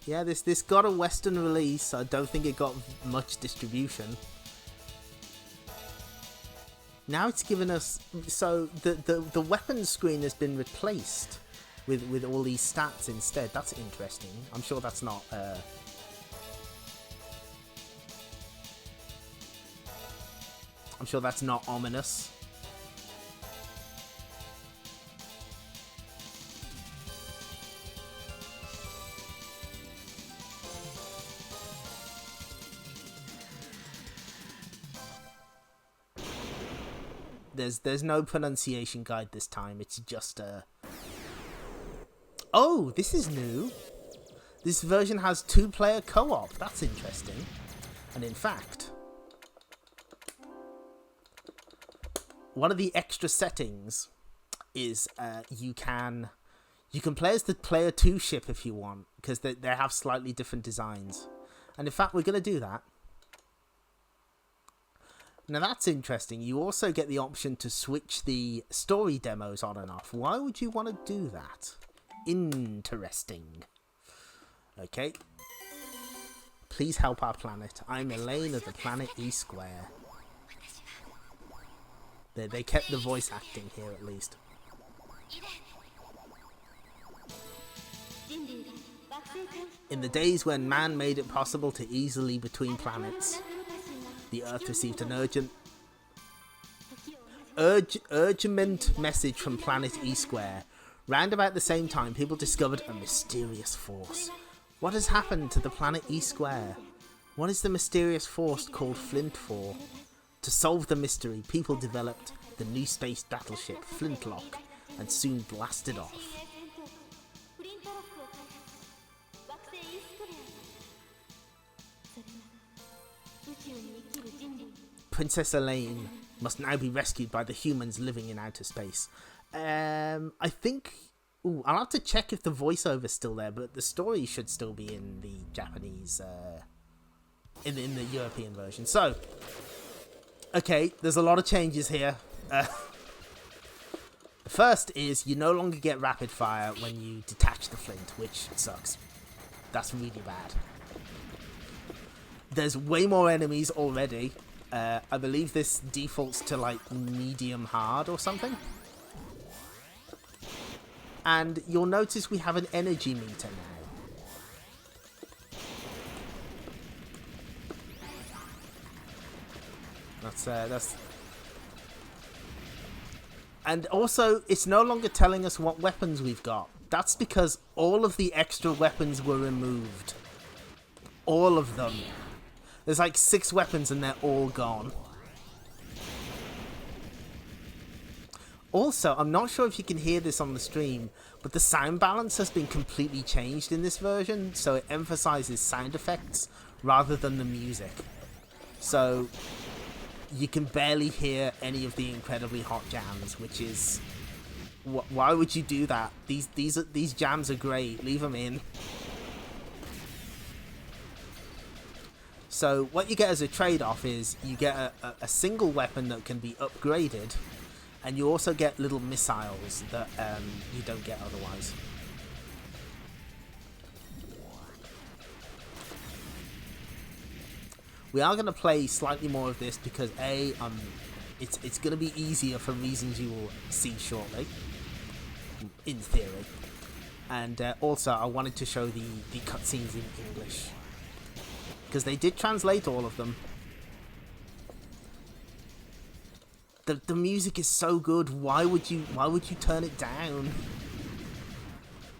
Yeah, this got a Western release. I don't think it got much distribution. Now it's given us... So, the weapon screen has been replaced with all these stats instead. That's interesting. I'm sure that's not... I'm sure that's not ominous. There's no pronunciation guide this time. It's just a... Oh, this is new. This version has 2-player co-op. That's interesting. And in fact, one of the extra settings is you can play as the player 2 ship if you want, because they have slightly different designs. And in fact, we're going to do that. Now that's interesting. You also get the option to switch the story demos on and off. Why would you want to do that? Interesting. Okay. Please help our planet. I'm Elaine of the planet E Square. They kept the voice acting here at least. In the days when man made it possible to easily between planets, the Earth received an urgent message from planet E Square. Round about the same time, people discovered a mysterious force. What has happened to the planet E Square? What is the mysterious force called Flint for? To solve the mystery, people developed the new space battleship Flintlock and soon blasted off. Princess Elaine must now be rescued by the humans living in outer space. I think... Ooh, I'll have to check if the voiceover's still there, but the story should still be in the Japanese... in the European version. So, okay, there's a lot of changes here. The first is you no longer get rapid fire when you detach the flint, which sucks. That's really bad. There's way more enemies already. I believe this defaults to like medium hard or something. And you'll notice we have an energy meter now. That's... And also, it's no longer telling us what weapons we've got. That's because all of the extra weapons were removed. All of them. There's like 6 weapons and they're all gone. Also, I'm not sure if you can hear this on the stream, but the sound balance has been completely changed in this version, so it emphasizes sound effects rather than the music. So you can barely hear any of the incredibly hot jams, which is... Why would you do that? These jams are great. Leave them in. So what you get as a trade-off is you get a single weapon that can be upgraded, and you also get little missiles that you don't get otherwise. We are going to play slightly more of this because it's going to be easier for reasons you will see shortly, in theory. And also I wanted to show the cutscenes in English, because they did translate all of them. The music is so good. Why would you turn it down?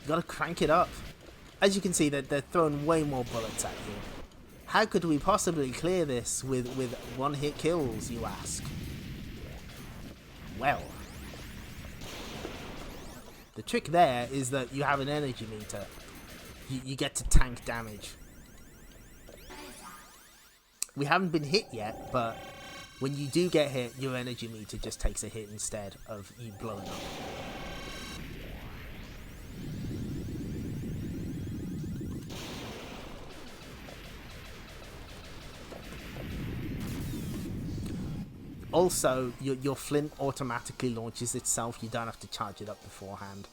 You gotta crank it up. As you can see, they're throwing way more bullets at you. How could we possibly clear this with one-hit kills, you ask? Well, the trick there is that you have an energy meter. You get to tank damage. We haven't been hit yet, but when you do get hit, your energy meter just takes a hit instead of you blowing up. Also, your flint automatically launches itself. You don't have to charge it up beforehand.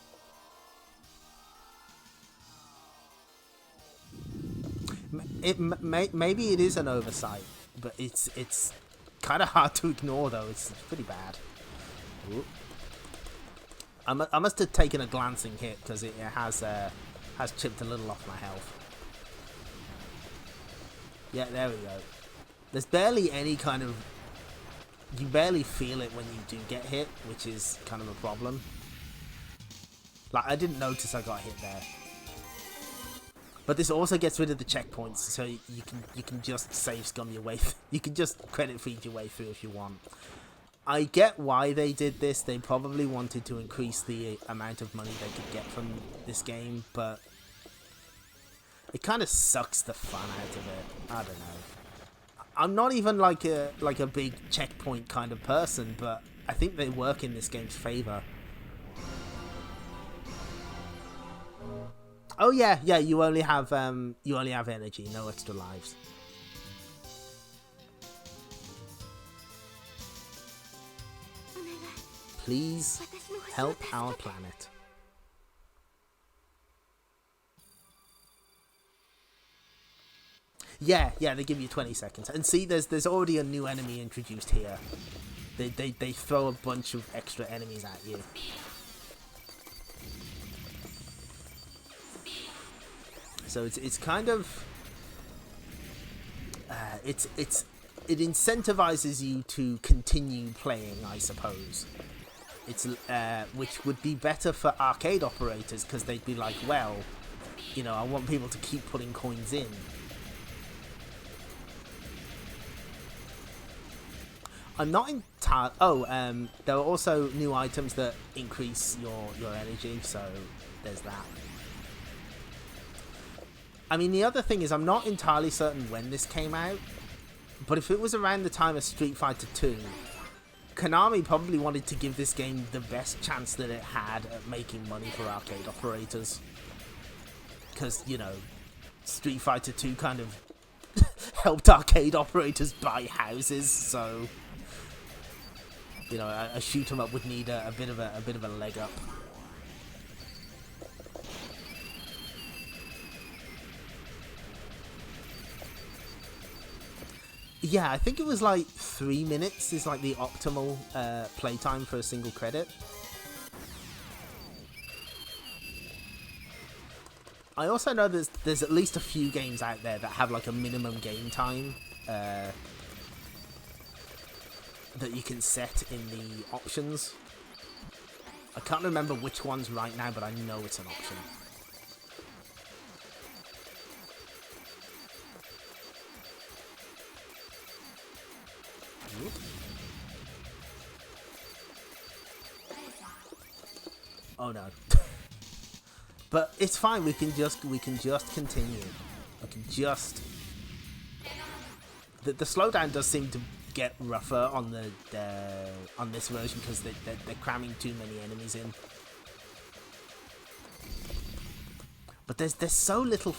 Maybe it is an oversight, but it's kind of hard to ignore though. It's pretty bad. Ooh. I must have taken a glancing hit because it has chipped a little off my health. Yeah, there we go. There's barely any kind of... You barely feel it when you do get hit, which is kind of a problem. Like, I didn't notice I got hit there. But this also gets rid of the checkpoints, so you can just save scum your way you can just credit feed your way through if you want. I get why they did this. They probably wanted to increase the amount of money they could get from this game, but it kind of sucks the fun out of it. I don't know. I'm not even like a big checkpoint kind of person, but I think they work in this game's favor. Oh yeah, you only have energy, no extra lives. Please help our planet. Yeah, they give you 20 seconds. And see, there's already a new enemy introduced here. They throw a bunch of extra enemies at you. So it's kind of it incentivizes you to continue playing, I suppose. It's which would be better for arcade operators, because they'd be like, well, you know, I want people to keep putting coins in. I'm not entirely... Oh, there are also new items that increase your energy, so there's that. I mean, the other thing is, I'm not entirely certain when this came out, but if it was around the time of Street Fighter 2, Konami probably wanted to give this game the best chance that it had at making money for arcade operators. Because, you know, Street Fighter 2 kind of helped arcade operators buy houses, so... You know, a shoot 'em up would need a bit of a leg up. Yeah, I think it was like 3 minutes is like the optimal playtime for a single credit. I also know there's at least a few games out there that have like a minimum game time that you can set in the options. I can't remember which ones right now, but I know it's an option. Oh no. But it's fine, we can just continue. We can just... The slowdown does seem to get rougher on on this version, because they're cramming too many enemies in. But there's so little...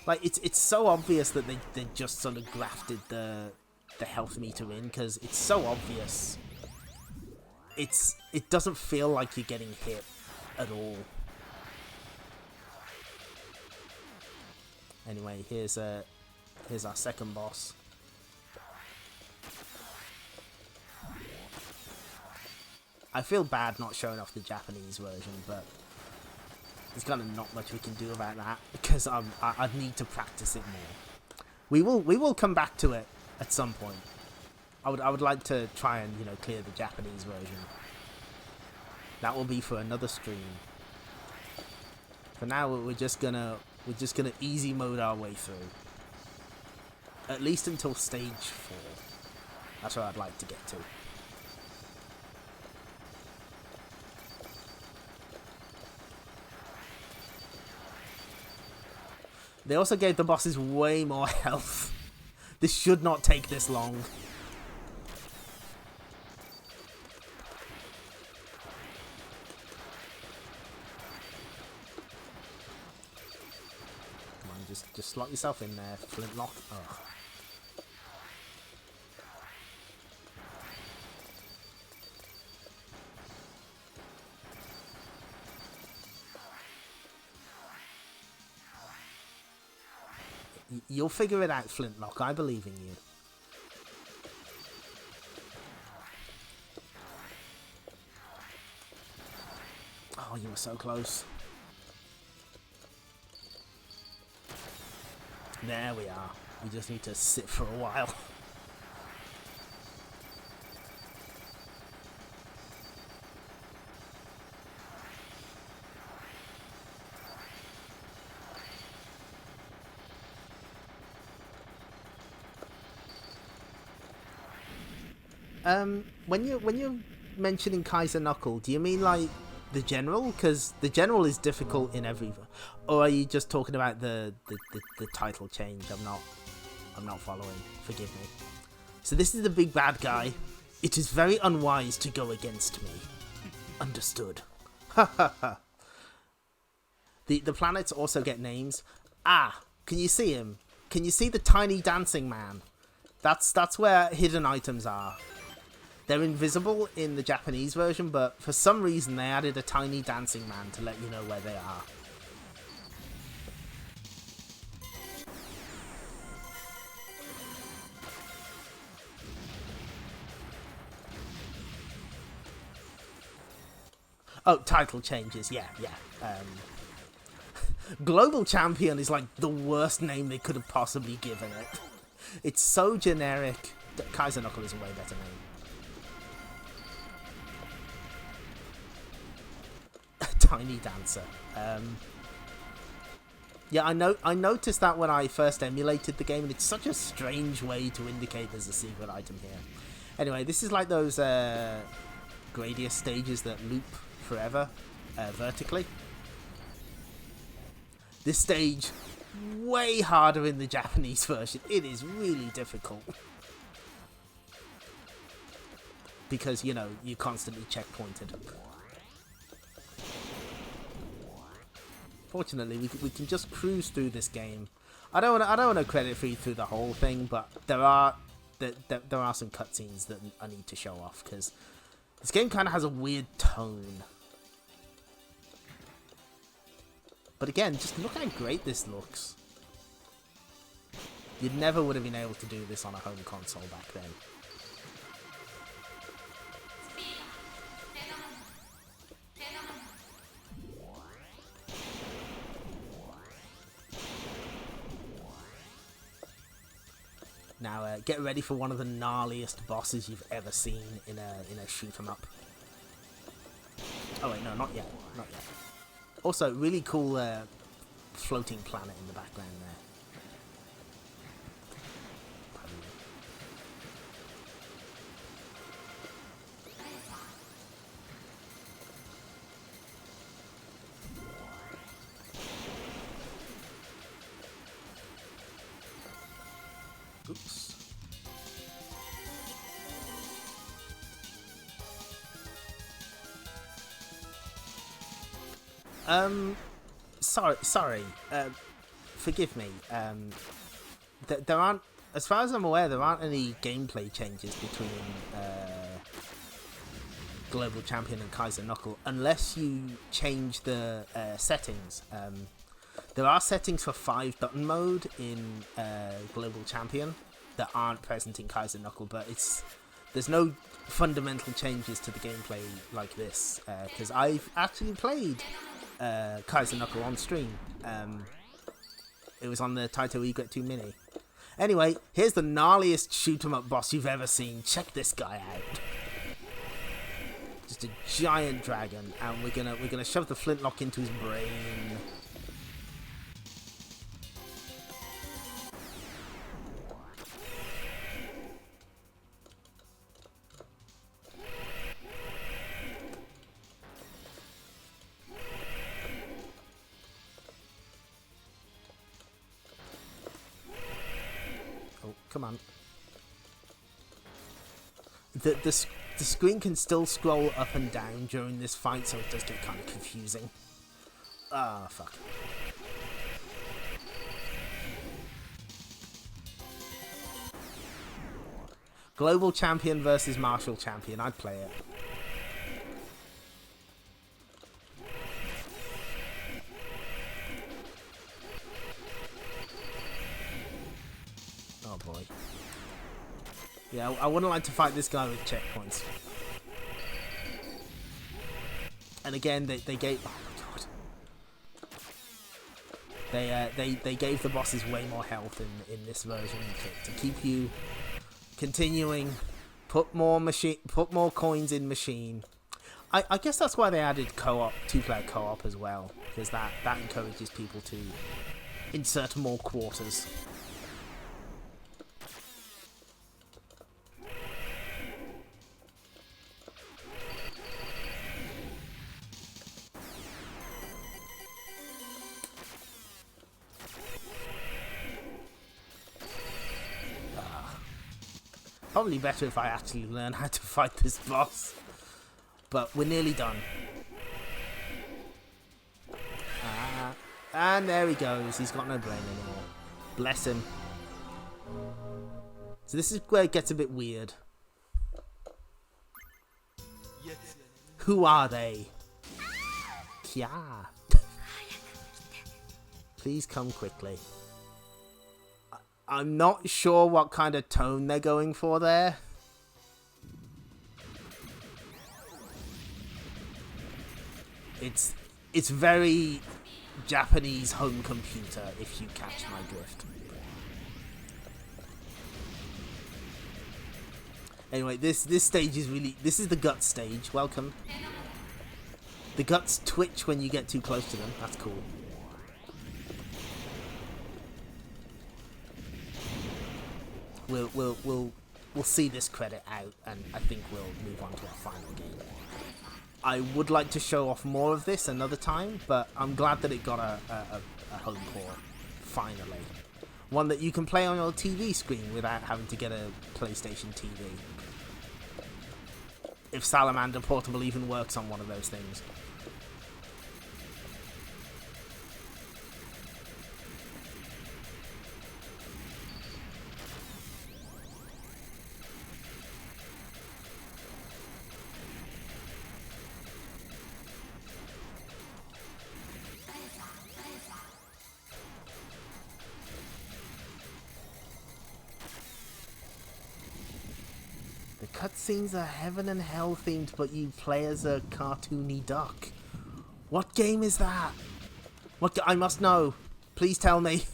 Like, it's so obvious that they just sort of grafted the health meter in, because it's so obvious. It doesn't feel like you're getting hit at all. Anyway, here's our second boss. I feel bad not showing off the Japanese version, but there's kind of not much we can do about that, because I'd need to practice it more. We will come back to it at some point. I would like to try and, you know, clear the Japanese version. That will be for another stream. For now, we're just gonna easy mode our way through. At least until stage 4. That's what I'd like to get to. They also gave the bosses way more health. This should not take this long. Just slot yourself in there, flintlock. Ugh. You'll figure it out, Flintlock. I believe in you. Oh, you were so close. There we are. We just need to sit for a while. When you're mentioning Kaiser Knuckle, do you mean like the general? Because the general is difficult in every... Or are you just talking about the title change? I'm not following. Forgive me. So this is the big bad guy. It is very unwise to go against me. Understood. Ha ha ha. The planets also get names. Ah, can you see him? Can you see the tiny dancing man? That's where hidden items are. They're invisible in the Japanese version, but for some reason they added a tiny dancing man to let you know where they are. Oh, title changes. Yeah. Global Champion is like the worst name they could have possibly given it. It's so generic. Kaiser Knuckle is a way better name. Tiny Dancer. Yeah, I noticed that when I first emulated the game, and it's such a strange way to indicate there's a secret item here. Anyway, this is like those Gradius stages that loop forever vertically. This stage, way harder in the Japanese version. It is really difficult. Because, you know, you're constantly checkpointed. Fortunately, we can just cruise through this game. I don't want to credit free through the whole thing, but there are some cutscenes that I need to show off because this game kind of has a weird tone. But again, just look how great this looks. You never would have been able to do this on a home console back then. Now, get ready for one of the gnarliest bosses you've ever seen in a shoot 'em up. Oh wait, no, not yet, not yet. Also, really cool floating planet in the background there. Oops. Sorry. Forgive me. There aren't, as far as I'm aware, there aren't any gameplay changes between Global Champion and Kaiser Knuckle, unless you change the settings. There are settings for 5-button mode in Global Champion that aren't present in Kaiser Knuckle, but there's no fundamental changes to the gameplay like this, because I've actually played Kaiser Knuckle on stream. It was on the Taito Egret 2 Mini. Anyway, here's the gnarliest shoot-'em-up boss you've ever seen. Check this guy out. Just a giant dragon, and we're gonna shove the flintlock into his brain. Come on. The screen can still scroll up and down during this fight, so it does get kind of confusing. Ah, fuck. Global Champion versus Martial Champion. I'd play it. Oh boy. Yeah, I wouldn't like to fight this guy with checkpoints. And again, they gave... Oh my god. They gave the bosses way more health in this version to keep you continuing. Put more coins in machine. I guess that's why they added co-op, 2-player co-op as well, because that encourages people to insert more quarters. Probably better if I actually learn how to fight this boss. But we're nearly done. And there he goes. He's got no brain anymore. Bless him. So this is where it gets a bit weird. Who are they? Kya. Please come quickly. I'm not sure what kind of tone they're going for there. It's very Japanese home computer, if you catch my drift. Anyway, this stage is really... This is the guts stage. Welcome. The guts twitch when you get too close to them. That's cool. We'll see this credit out, and I think we'll move on to our final game. I would like to show off more of this another time, but I'm glad that it got a home port, finally. One that you can play on your TV screen without having to get a PlayStation TV. If Salamander Portable even works on one of those things. Cutscenes are heaven and hell themed, but you play as a cartoony duck. What game is that? I must know. Please tell me.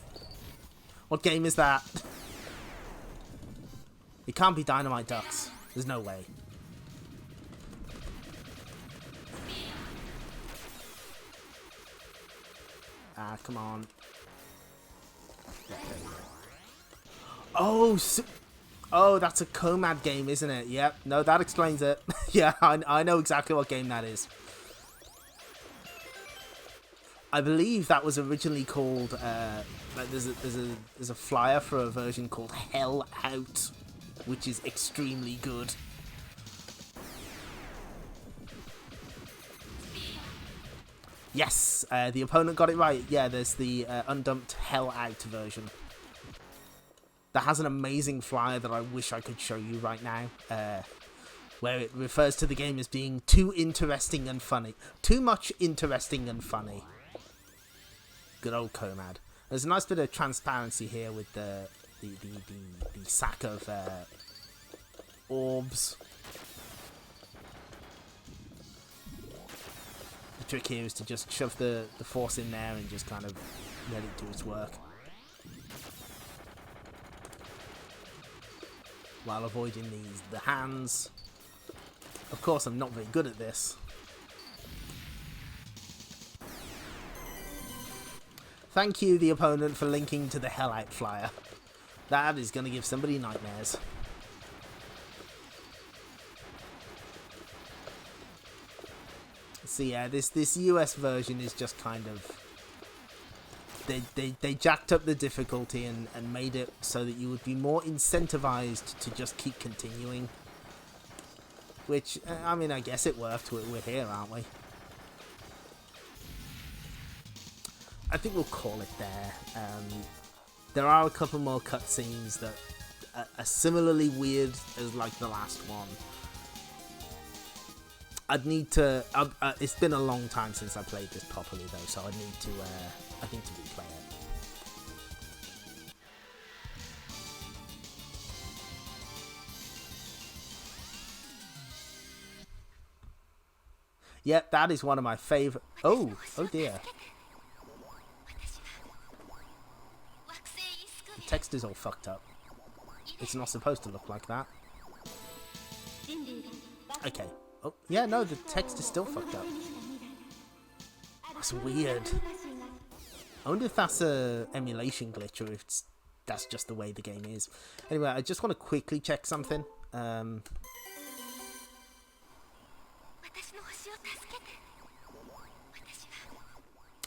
What game is that? It can't be Dynamite Ducks. There's no way. Ah, come on. Yeah, there we go. Oh, that's a Comad game, isn't it? Yep. No, that explains it. Yeah, I know exactly what game that is. I believe that was originally called. There's a flyer for a version called Hell Out, which is extremely good. Yes, the opponent got it right. Yeah, there's the undumped Hell Out version. That has an amazing flyer that I wish I could show you right now, where it refers to the game as being too interesting and funny. Too much interesting and funny. Good old Comad. There's a nice bit of transparency here with the sack of orbs. The trick here is to just shove the force in there and just kind of let it do its work. While avoiding the hands. Of course, I'm not very good at this. Thank you, the opponent, for linking to the Hell Out flyer. That is going to give somebody nightmares. So yeah, this US version is just kind of... They jacked up the difficulty and made it so that you would be more incentivized to just keep continuing. Which, I mean, I guess it worked. We're here, aren't we? I think we'll call it there. There are a couple more cutscenes that are similarly weird as like the last one. I'd need to... it's been a long time since I played this properly though, so I need to... I think to replay it. Yep, that is one of my favorite. Oh dear. The text is all fucked up. It's not supposed to look like that. Okay. Oh, yeah, no, the text is still fucked up. That's weird. I wonder if that's a emulation glitch or if that's just the way the game is. Anyway, I just want to quickly check something.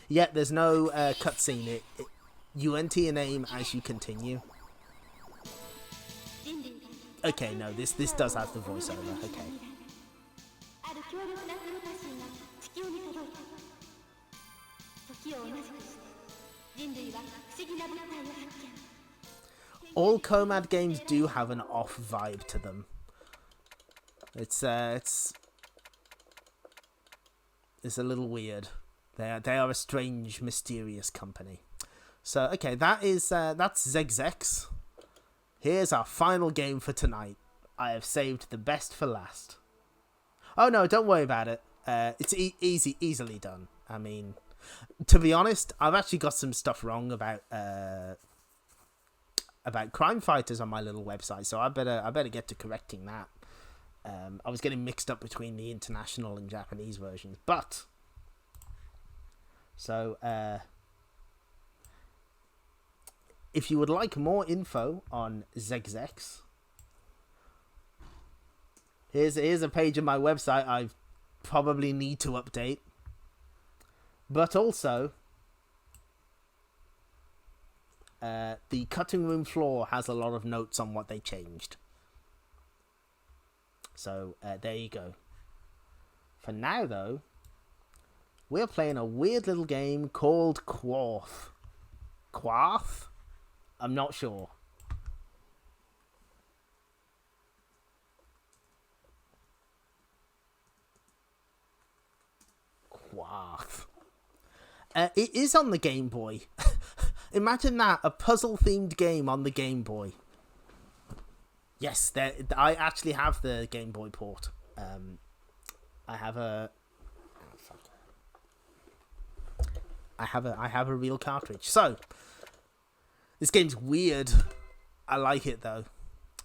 Yeah, there's no cutscene. You enter your name as you continue. Okay, no, this does have the voiceover. Okay. All Comad games do have an off vibe to them. It's a little weird. They are a strange, mysterious company. So okay, that's XEXEX. Here's our final game for tonight. I have saved the best for last. Oh no, don't worry about it. It's easily done. I mean, to be honest, I've actually got some stuff wrong about Crime Fighters on my little website, so I better get to correcting that. I was getting mixed up between the international and Japanese versions, but so if you would like more info on XEXEX, here's a page of my website I probably need to update, but also the cutting room floor has a lot of notes on what they changed. So there you go. For now, though, we're playing a weird little game called Quarth. Quarth? I'm not sure. Quarth. It is on the Game Boy. Imagine that, a puzzle-themed game on the Game Boy. Yes, I actually have the Game Boy port. I have a real cartridge. So this game's weird. I like it though.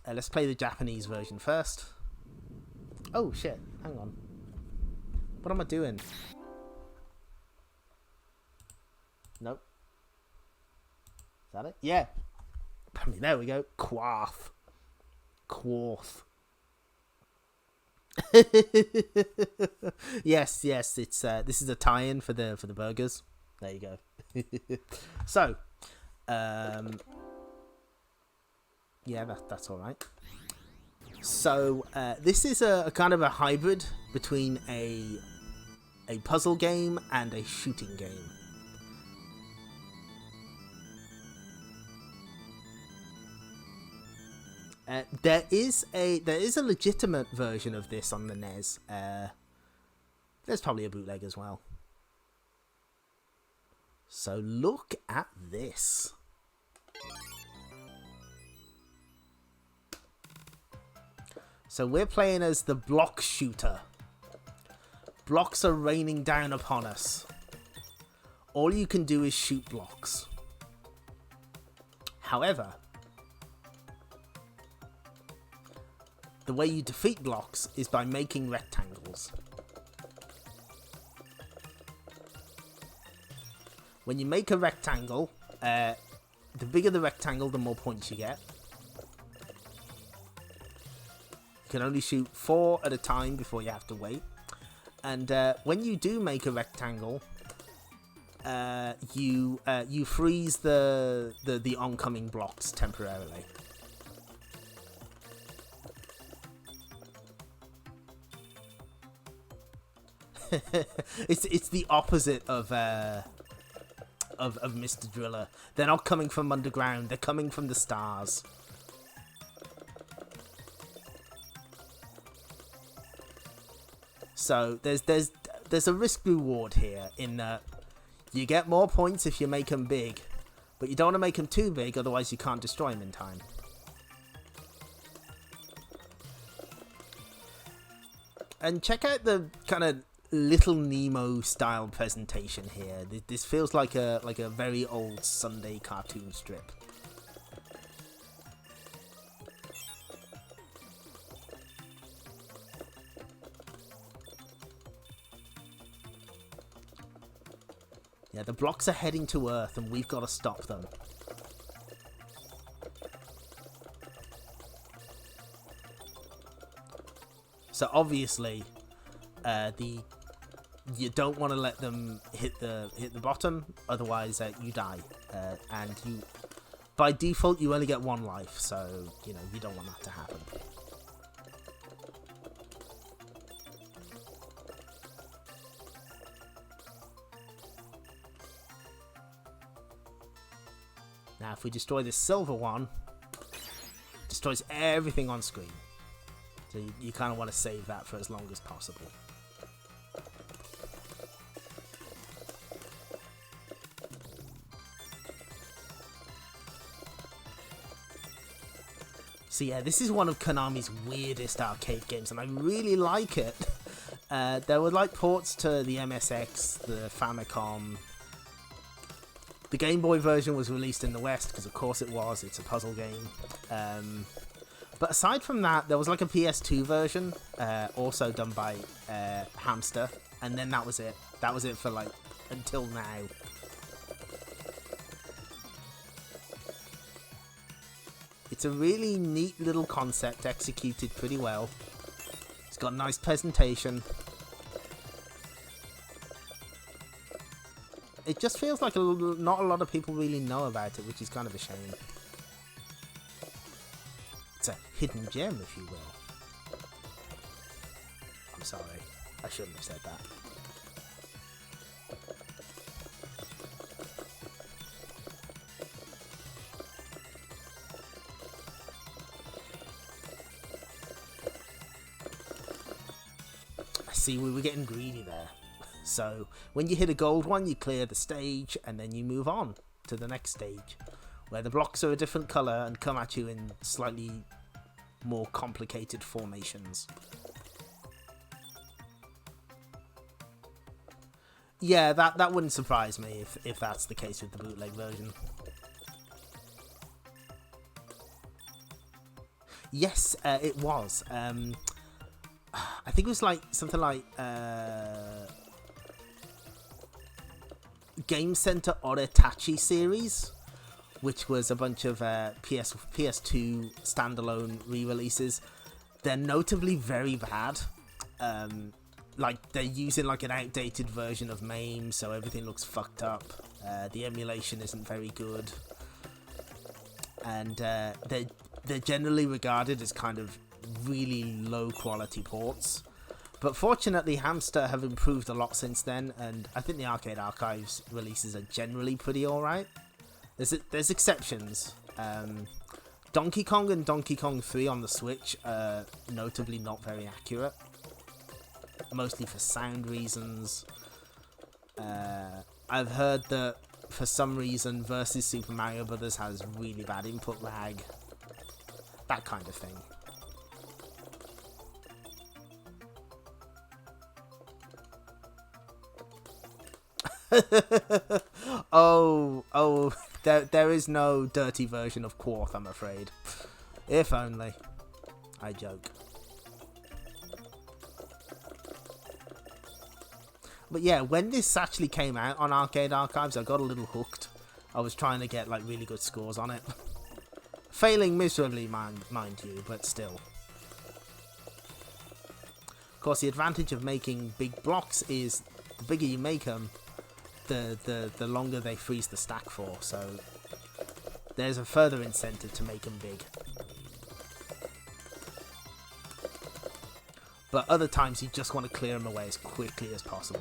Let's play the Japanese version first. Oh shit! Hang on. What am I doing? Nope. Is that it? Yeah. I mean, there we go. Quarth. Quarth. yes, it's this is a tie-in for the burgers. There you go. So, yeah, that's all right. So, this is a kind of a hybrid between a puzzle game and a shooting game. There is a legitimate version of this on the NES. There's probably a bootleg as well. So look at this. So we're playing as the block shooter. Blocks are raining down upon us. All you can do is shoot blocks. However, the way you defeat blocks is by making rectangles. When you make a rectangle, the bigger the rectangle, the more points you get. You can only shoot 4 at a time before you have to wait. And when you do make a rectangle, you freeze the oncoming blocks temporarily. it's the opposite of Mr. Driller. They're not coming from underground, they're coming from the stars. So there's a risk reward here in that you get more points if you make them big, but you don't want to make them too big, otherwise you can't destroy them in time. And check out the kind of Little Nemo style presentation here. This feels like a very old Sunday cartoon strip. Yeah, the blocks are heading to Earth and we've got to stop them. So obviously, you don't want to let them hit the bottom, otherwise you die. And by default, you only get 1 life, so you don't want that to happen. Now, if we destroy this silver one, it destroys everything on screen. So you kind of want to save that for as long as possible. So yeah, this is one of Konami's weirdest arcade games, and I really like it. There were like ports to the MSX, the Famicom. The Game Boy version was released in the West, because of course it was. It's a puzzle game. But aside from that, there was like a PS2 version, also done by Hamster, and then that was it. That was it for like until now. It's a really neat little concept, executed pretty well. It's got a nice presentation. It just feels like not a lot of people really know about it, which is kind of a shame. It's a hidden gem, if you will. I'm sorry. I shouldn't have said that. I see we were getting greedy there. So, when you hit a gold one, you clear the stage, and then you move on to the next stage, where the blocks are a different colour and come at you in slightly more complicated formations. Yeah, that wouldn't surprise me if that's the case with the bootleg version. Yes, it was. I think it was like something like Game Center Oritachi series, which was a bunch of PS2 standalone re-releases. They're notably very bad. Like, they're using like an outdated version of MAME, so everything looks fucked up. The emulation isn't very good, and they're generally regarded as kind of really low quality ports. But fortunately, Hamster have improved a lot since then, and I think the Arcade Archives releases are generally pretty alright. There's exceptions. Donkey Kong and Donkey Kong 3 on the Switch are notably not very accurate, mostly for sound reasons. I've heard that for some reason Versus Super Mario Bros. Has really bad input lag, that kind of thing. oh, there is no dirty version of Quarth, I'm afraid. If only. I joke. But yeah, when this actually came out on Arcade Archives, I got a little hooked. I was trying to get like really good scores on it. Failing miserably, mind you, but still. Of course, the advantage of making big blocks is the bigger you make them, the longer they freeze the stack for, so there's a further incentive to make them big. But other times you just want to clear them away as quickly as possible.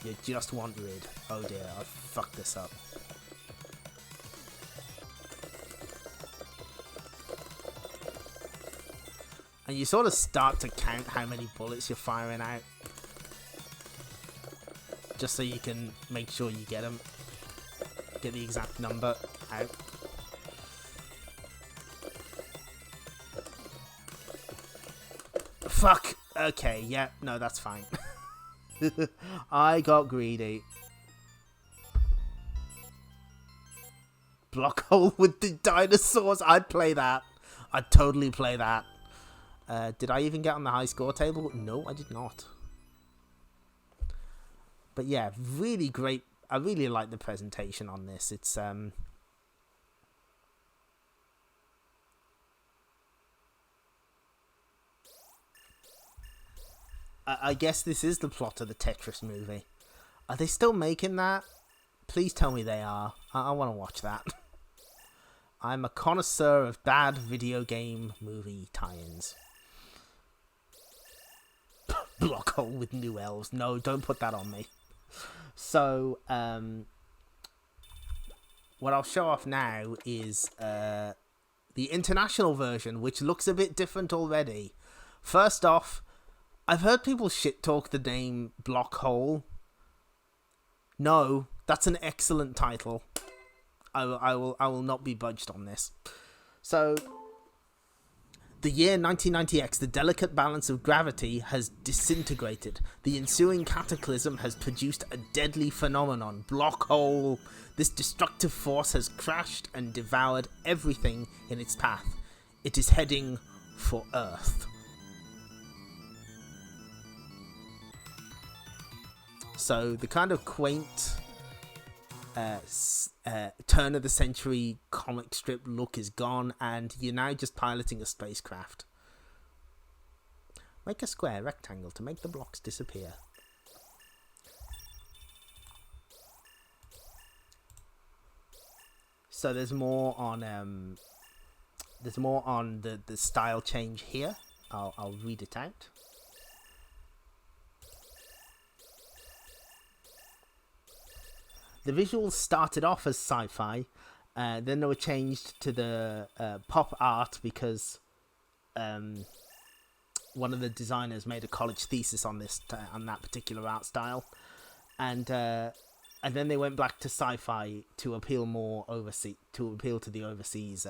You just want rid. Oh dear, I've fucked this up. And you sort of start to count how many bullets you're firing out, just so you can make sure you get them. Get the exact number out. Fuck! Okay, yeah, no, that's fine. I got greedy. Block hole with the dinosaurs, I'd play that. I'd totally play that. Did I even get on the high score table? No, I did not. But yeah, really great. I really like the presentation on this. It's I guess this is the plot of the Tetris movie. Are they still making that? Please tell me they are. I want to watch that. I'm a connoisseur of bad video game movie tie-ins. Block hole with new elves. No, don't put that on me. So, what I'll show off now is the international version, which looks a bit different already. First off, I've heard people shit talk the name Block Hole. No, that's an excellent title. I will not be budged on this. So, The year 1990X, the delicate balance of gravity has disintegrated. The ensuing cataclysm has produced a deadly phenomenon, Block Hole. This destructive force has crashed and devoured everything in its path. It is heading for Earth. So the kind of quaint turn of the century comic strip look is gone, and you're now just piloting a spacecraft. Make a square rectangle to make the blocks disappear. So there's more on the style change here. I'll read it out. The visuals started off as sci-fi, then they were changed to the pop art because one of the designers made a college thesis on that particular art style, and then they went back to sci-fi to appeal to the overseas.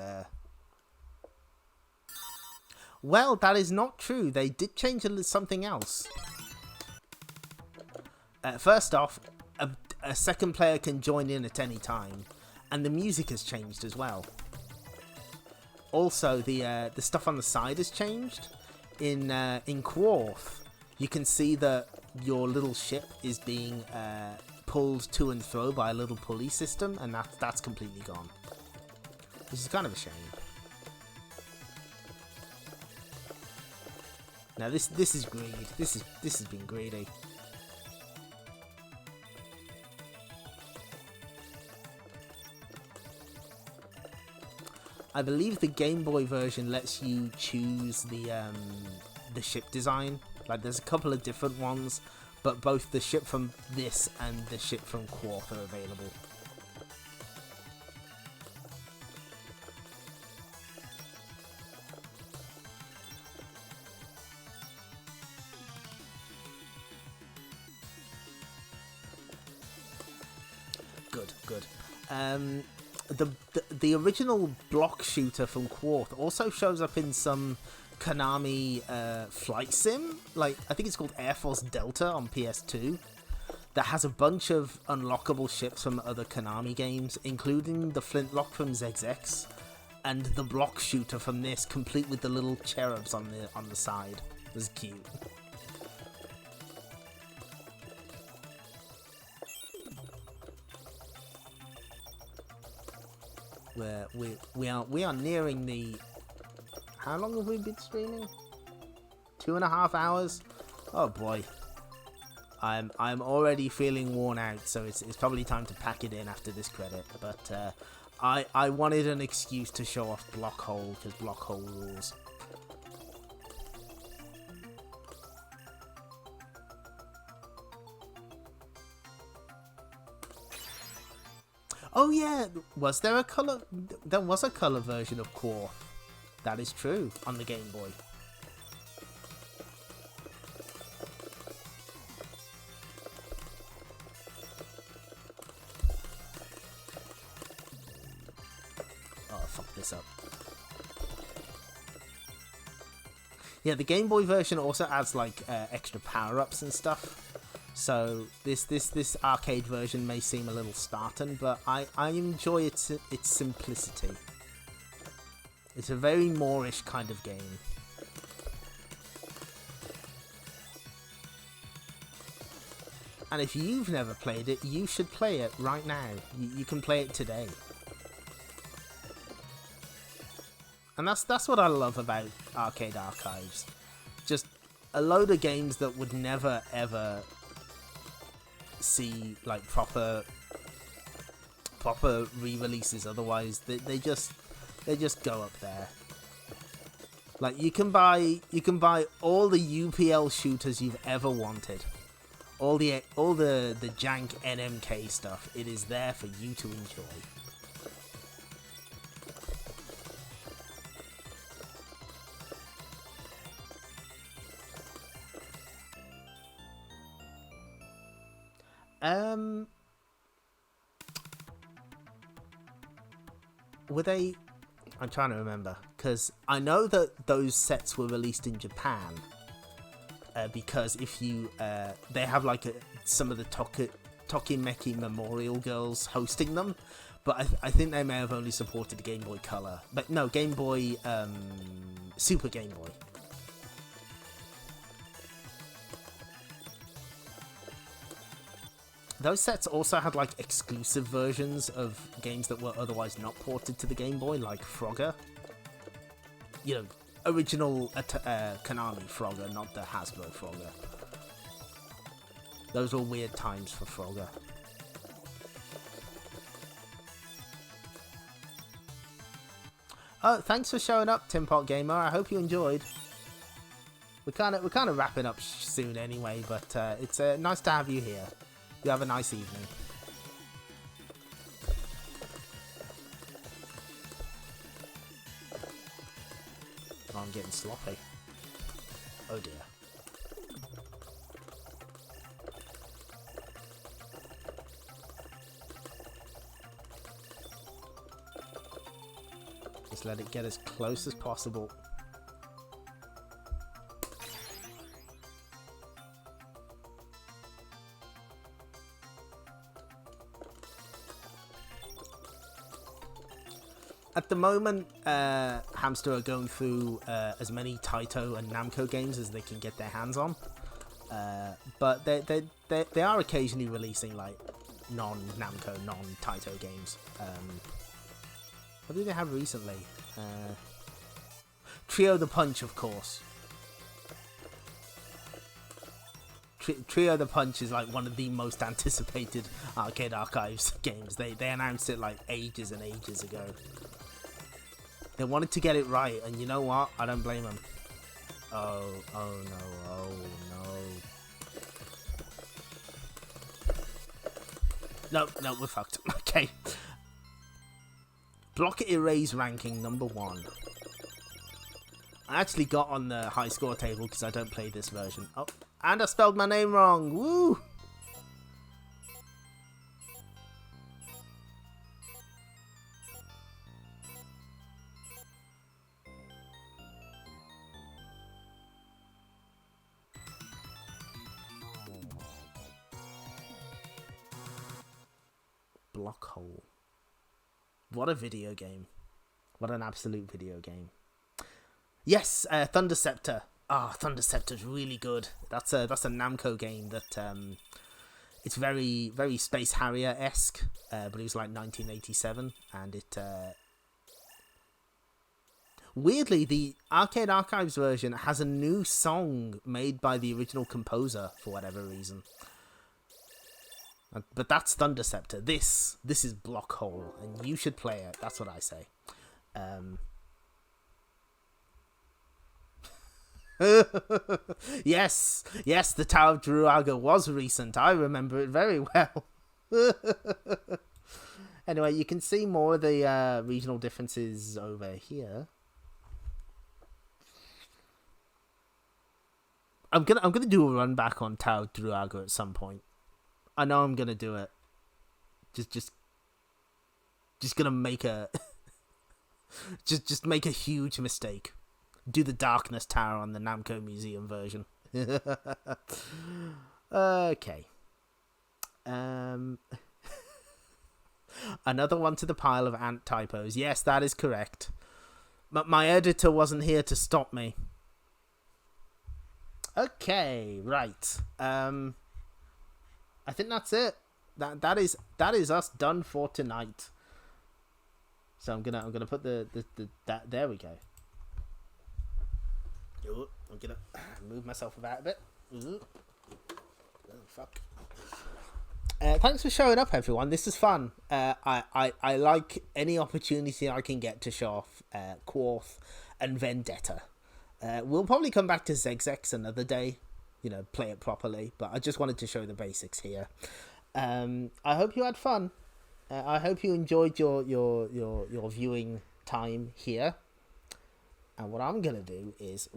Well, that is not true. They did change something else. First off, a second player can join in at any time, and the music has changed as well. Also, the stuff on the side has changed. In Quarth, you can see that your little ship is being pulled to and fro by a little pulley system, and that's completely gone, which is kind of a shame. Now this is greed. This has been greedy. I believe the Game Boy version lets you choose the ship design. Like, there's a couple of different ones, but both the ship from this and the ship from Quarth are available. Good. The original block shooter from Quarth also shows up in some Konami flight sim. Like, I think it's called Air Force Delta on PS2. That has a bunch of unlockable ships from other Konami games, including the Flintlock from XEXEX and the block shooter from this, complete with the little cherubs on the side. It was cute. We are nearing the... How long have we been streaming? 2.5 hours? Oh boy. I'm already feeling worn out, so it's probably time to pack it in after this credit. But I wanted an excuse to show off Block Hole, because Block Hole rules. Oh yeah, was there a colour? There was a colour version of Quarth. That is true, on the Game Boy. Oh, fuck this up. Yeah, the Game Boy version also adds like extra power-ups and stuff. So this arcade version may seem a little startling, but I enjoy its simplicity. It's a very Moorish kind of game. And if you've never played it, you should play it right now. You can play it today. And that's what I love about Arcade Archives. Just a load of games that would never ever see like proper re-releases otherwise. They just go up there. Like, you can buy all the UPL shooters you've ever wanted, all the jank NMK stuff. It is there for you to enjoy. Were they... I'm trying to remember, because I know that those sets were released in Japan. Because if you, they have like some of the Tokimeki Memorial Girls hosting them, but I think they may have only supported Game Boy Color. But no, Game Boy, Super Game Boy. Those sets also had like exclusive versions of games that were otherwise not ported to the Game Boy, like Frogger. You know, original Konami Frogger, not the Hasbro Frogger. Those were weird times for Frogger. Oh, thanks for showing up, Tin Pot Gamer. I hope you enjoyed. We're kind of wrapping up soon anyway, but it's nice to have you here. You have a nice evening. Oh, I'm getting sloppy. Oh dear. Just let it get as close as possible. At the moment, Hamster are going through as many Taito and Namco games as they can get their hands on, but they are occasionally releasing like non-Namco, non-Taito games. What did they have recently? Trio the Punch, of course. Trio the Punch is like one of the most anticipated Arcade Archives games. They announced it like ages and ages ago. They wanted to get it right, and you know what? I don't blame them. Oh no. No, we're fucked. Okay. Block Erase ranking number 1. I actually got on the high score table because I don't play this version. Oh, and I spelled my name wrong. Woo! Block Hole. What a video game. What an absolute video game. Yes, Thunder Scepter. Thunder Scepter's really good. That's a Namco game that it's very very Space Harrier-esque, but it was like 1987, and it weirdly the Arcade Archives version has a new song made by the original composer for whatever reason. But that's Thunder Scepter. This is Block Hole, and you should play it. That's what I say. Yes, the Tower of Druaga was recent. I remember it very well. Anyway, you can see more of the regional differences over here. I'm gonna do a run back on Tower of Druaga at some point. I know I'm gonna do it. Just gonna make a just make a huge mistake. Do the Darkness Tower on the Namco Museum version. Okay. Another one to the pile of ant typos. Yes, that is correct. But my editor wasn't here to stop me. Okay, right. I think that's it. That is us done for tonight. So I'm gonna put that there we go. Ooh, I'm gonna move myself about a bit. Ooh. Oh, fuck. Thanks for showing up, everyone. This is fun. I like any opportunity I can get to show off Quarth and Vendetta. We'll probably come back to XEXEX another day. You know, play it properly, but I just wanted to show the basics here. I hope you had fun. I hope you enjoyed your viewing time here. And what I'm gonna do is,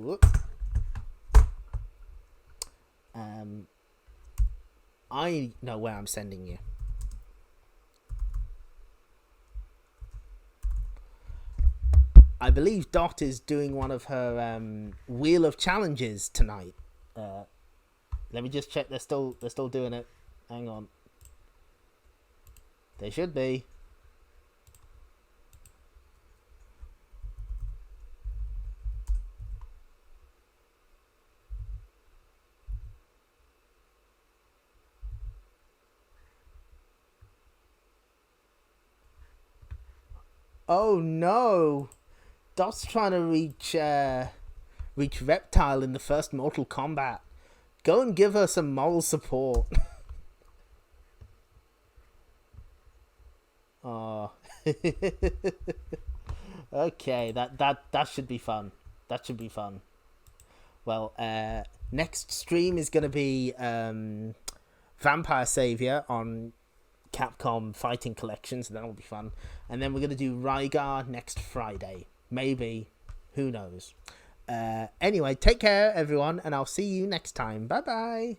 I know where I'm sending you. I believe Dot is doing one of her Wheel of Challenges tonight. Let me just check. They're still doing it. Hang on. They should be. Oh no! Dot's trying to reach Reptile in the first Mortal Kombat. Go and give her some moral support. Oh. Okay, that should be fun. That should be fun. Well, next stream is going to be Vampire Savior on Capcom Fighting Collection, so that'll be fun. And then we're going to do Rygar next Friday. Maybe. Who knows? Anyway, take care, everyone, and I'll see you next time. Bye-bye.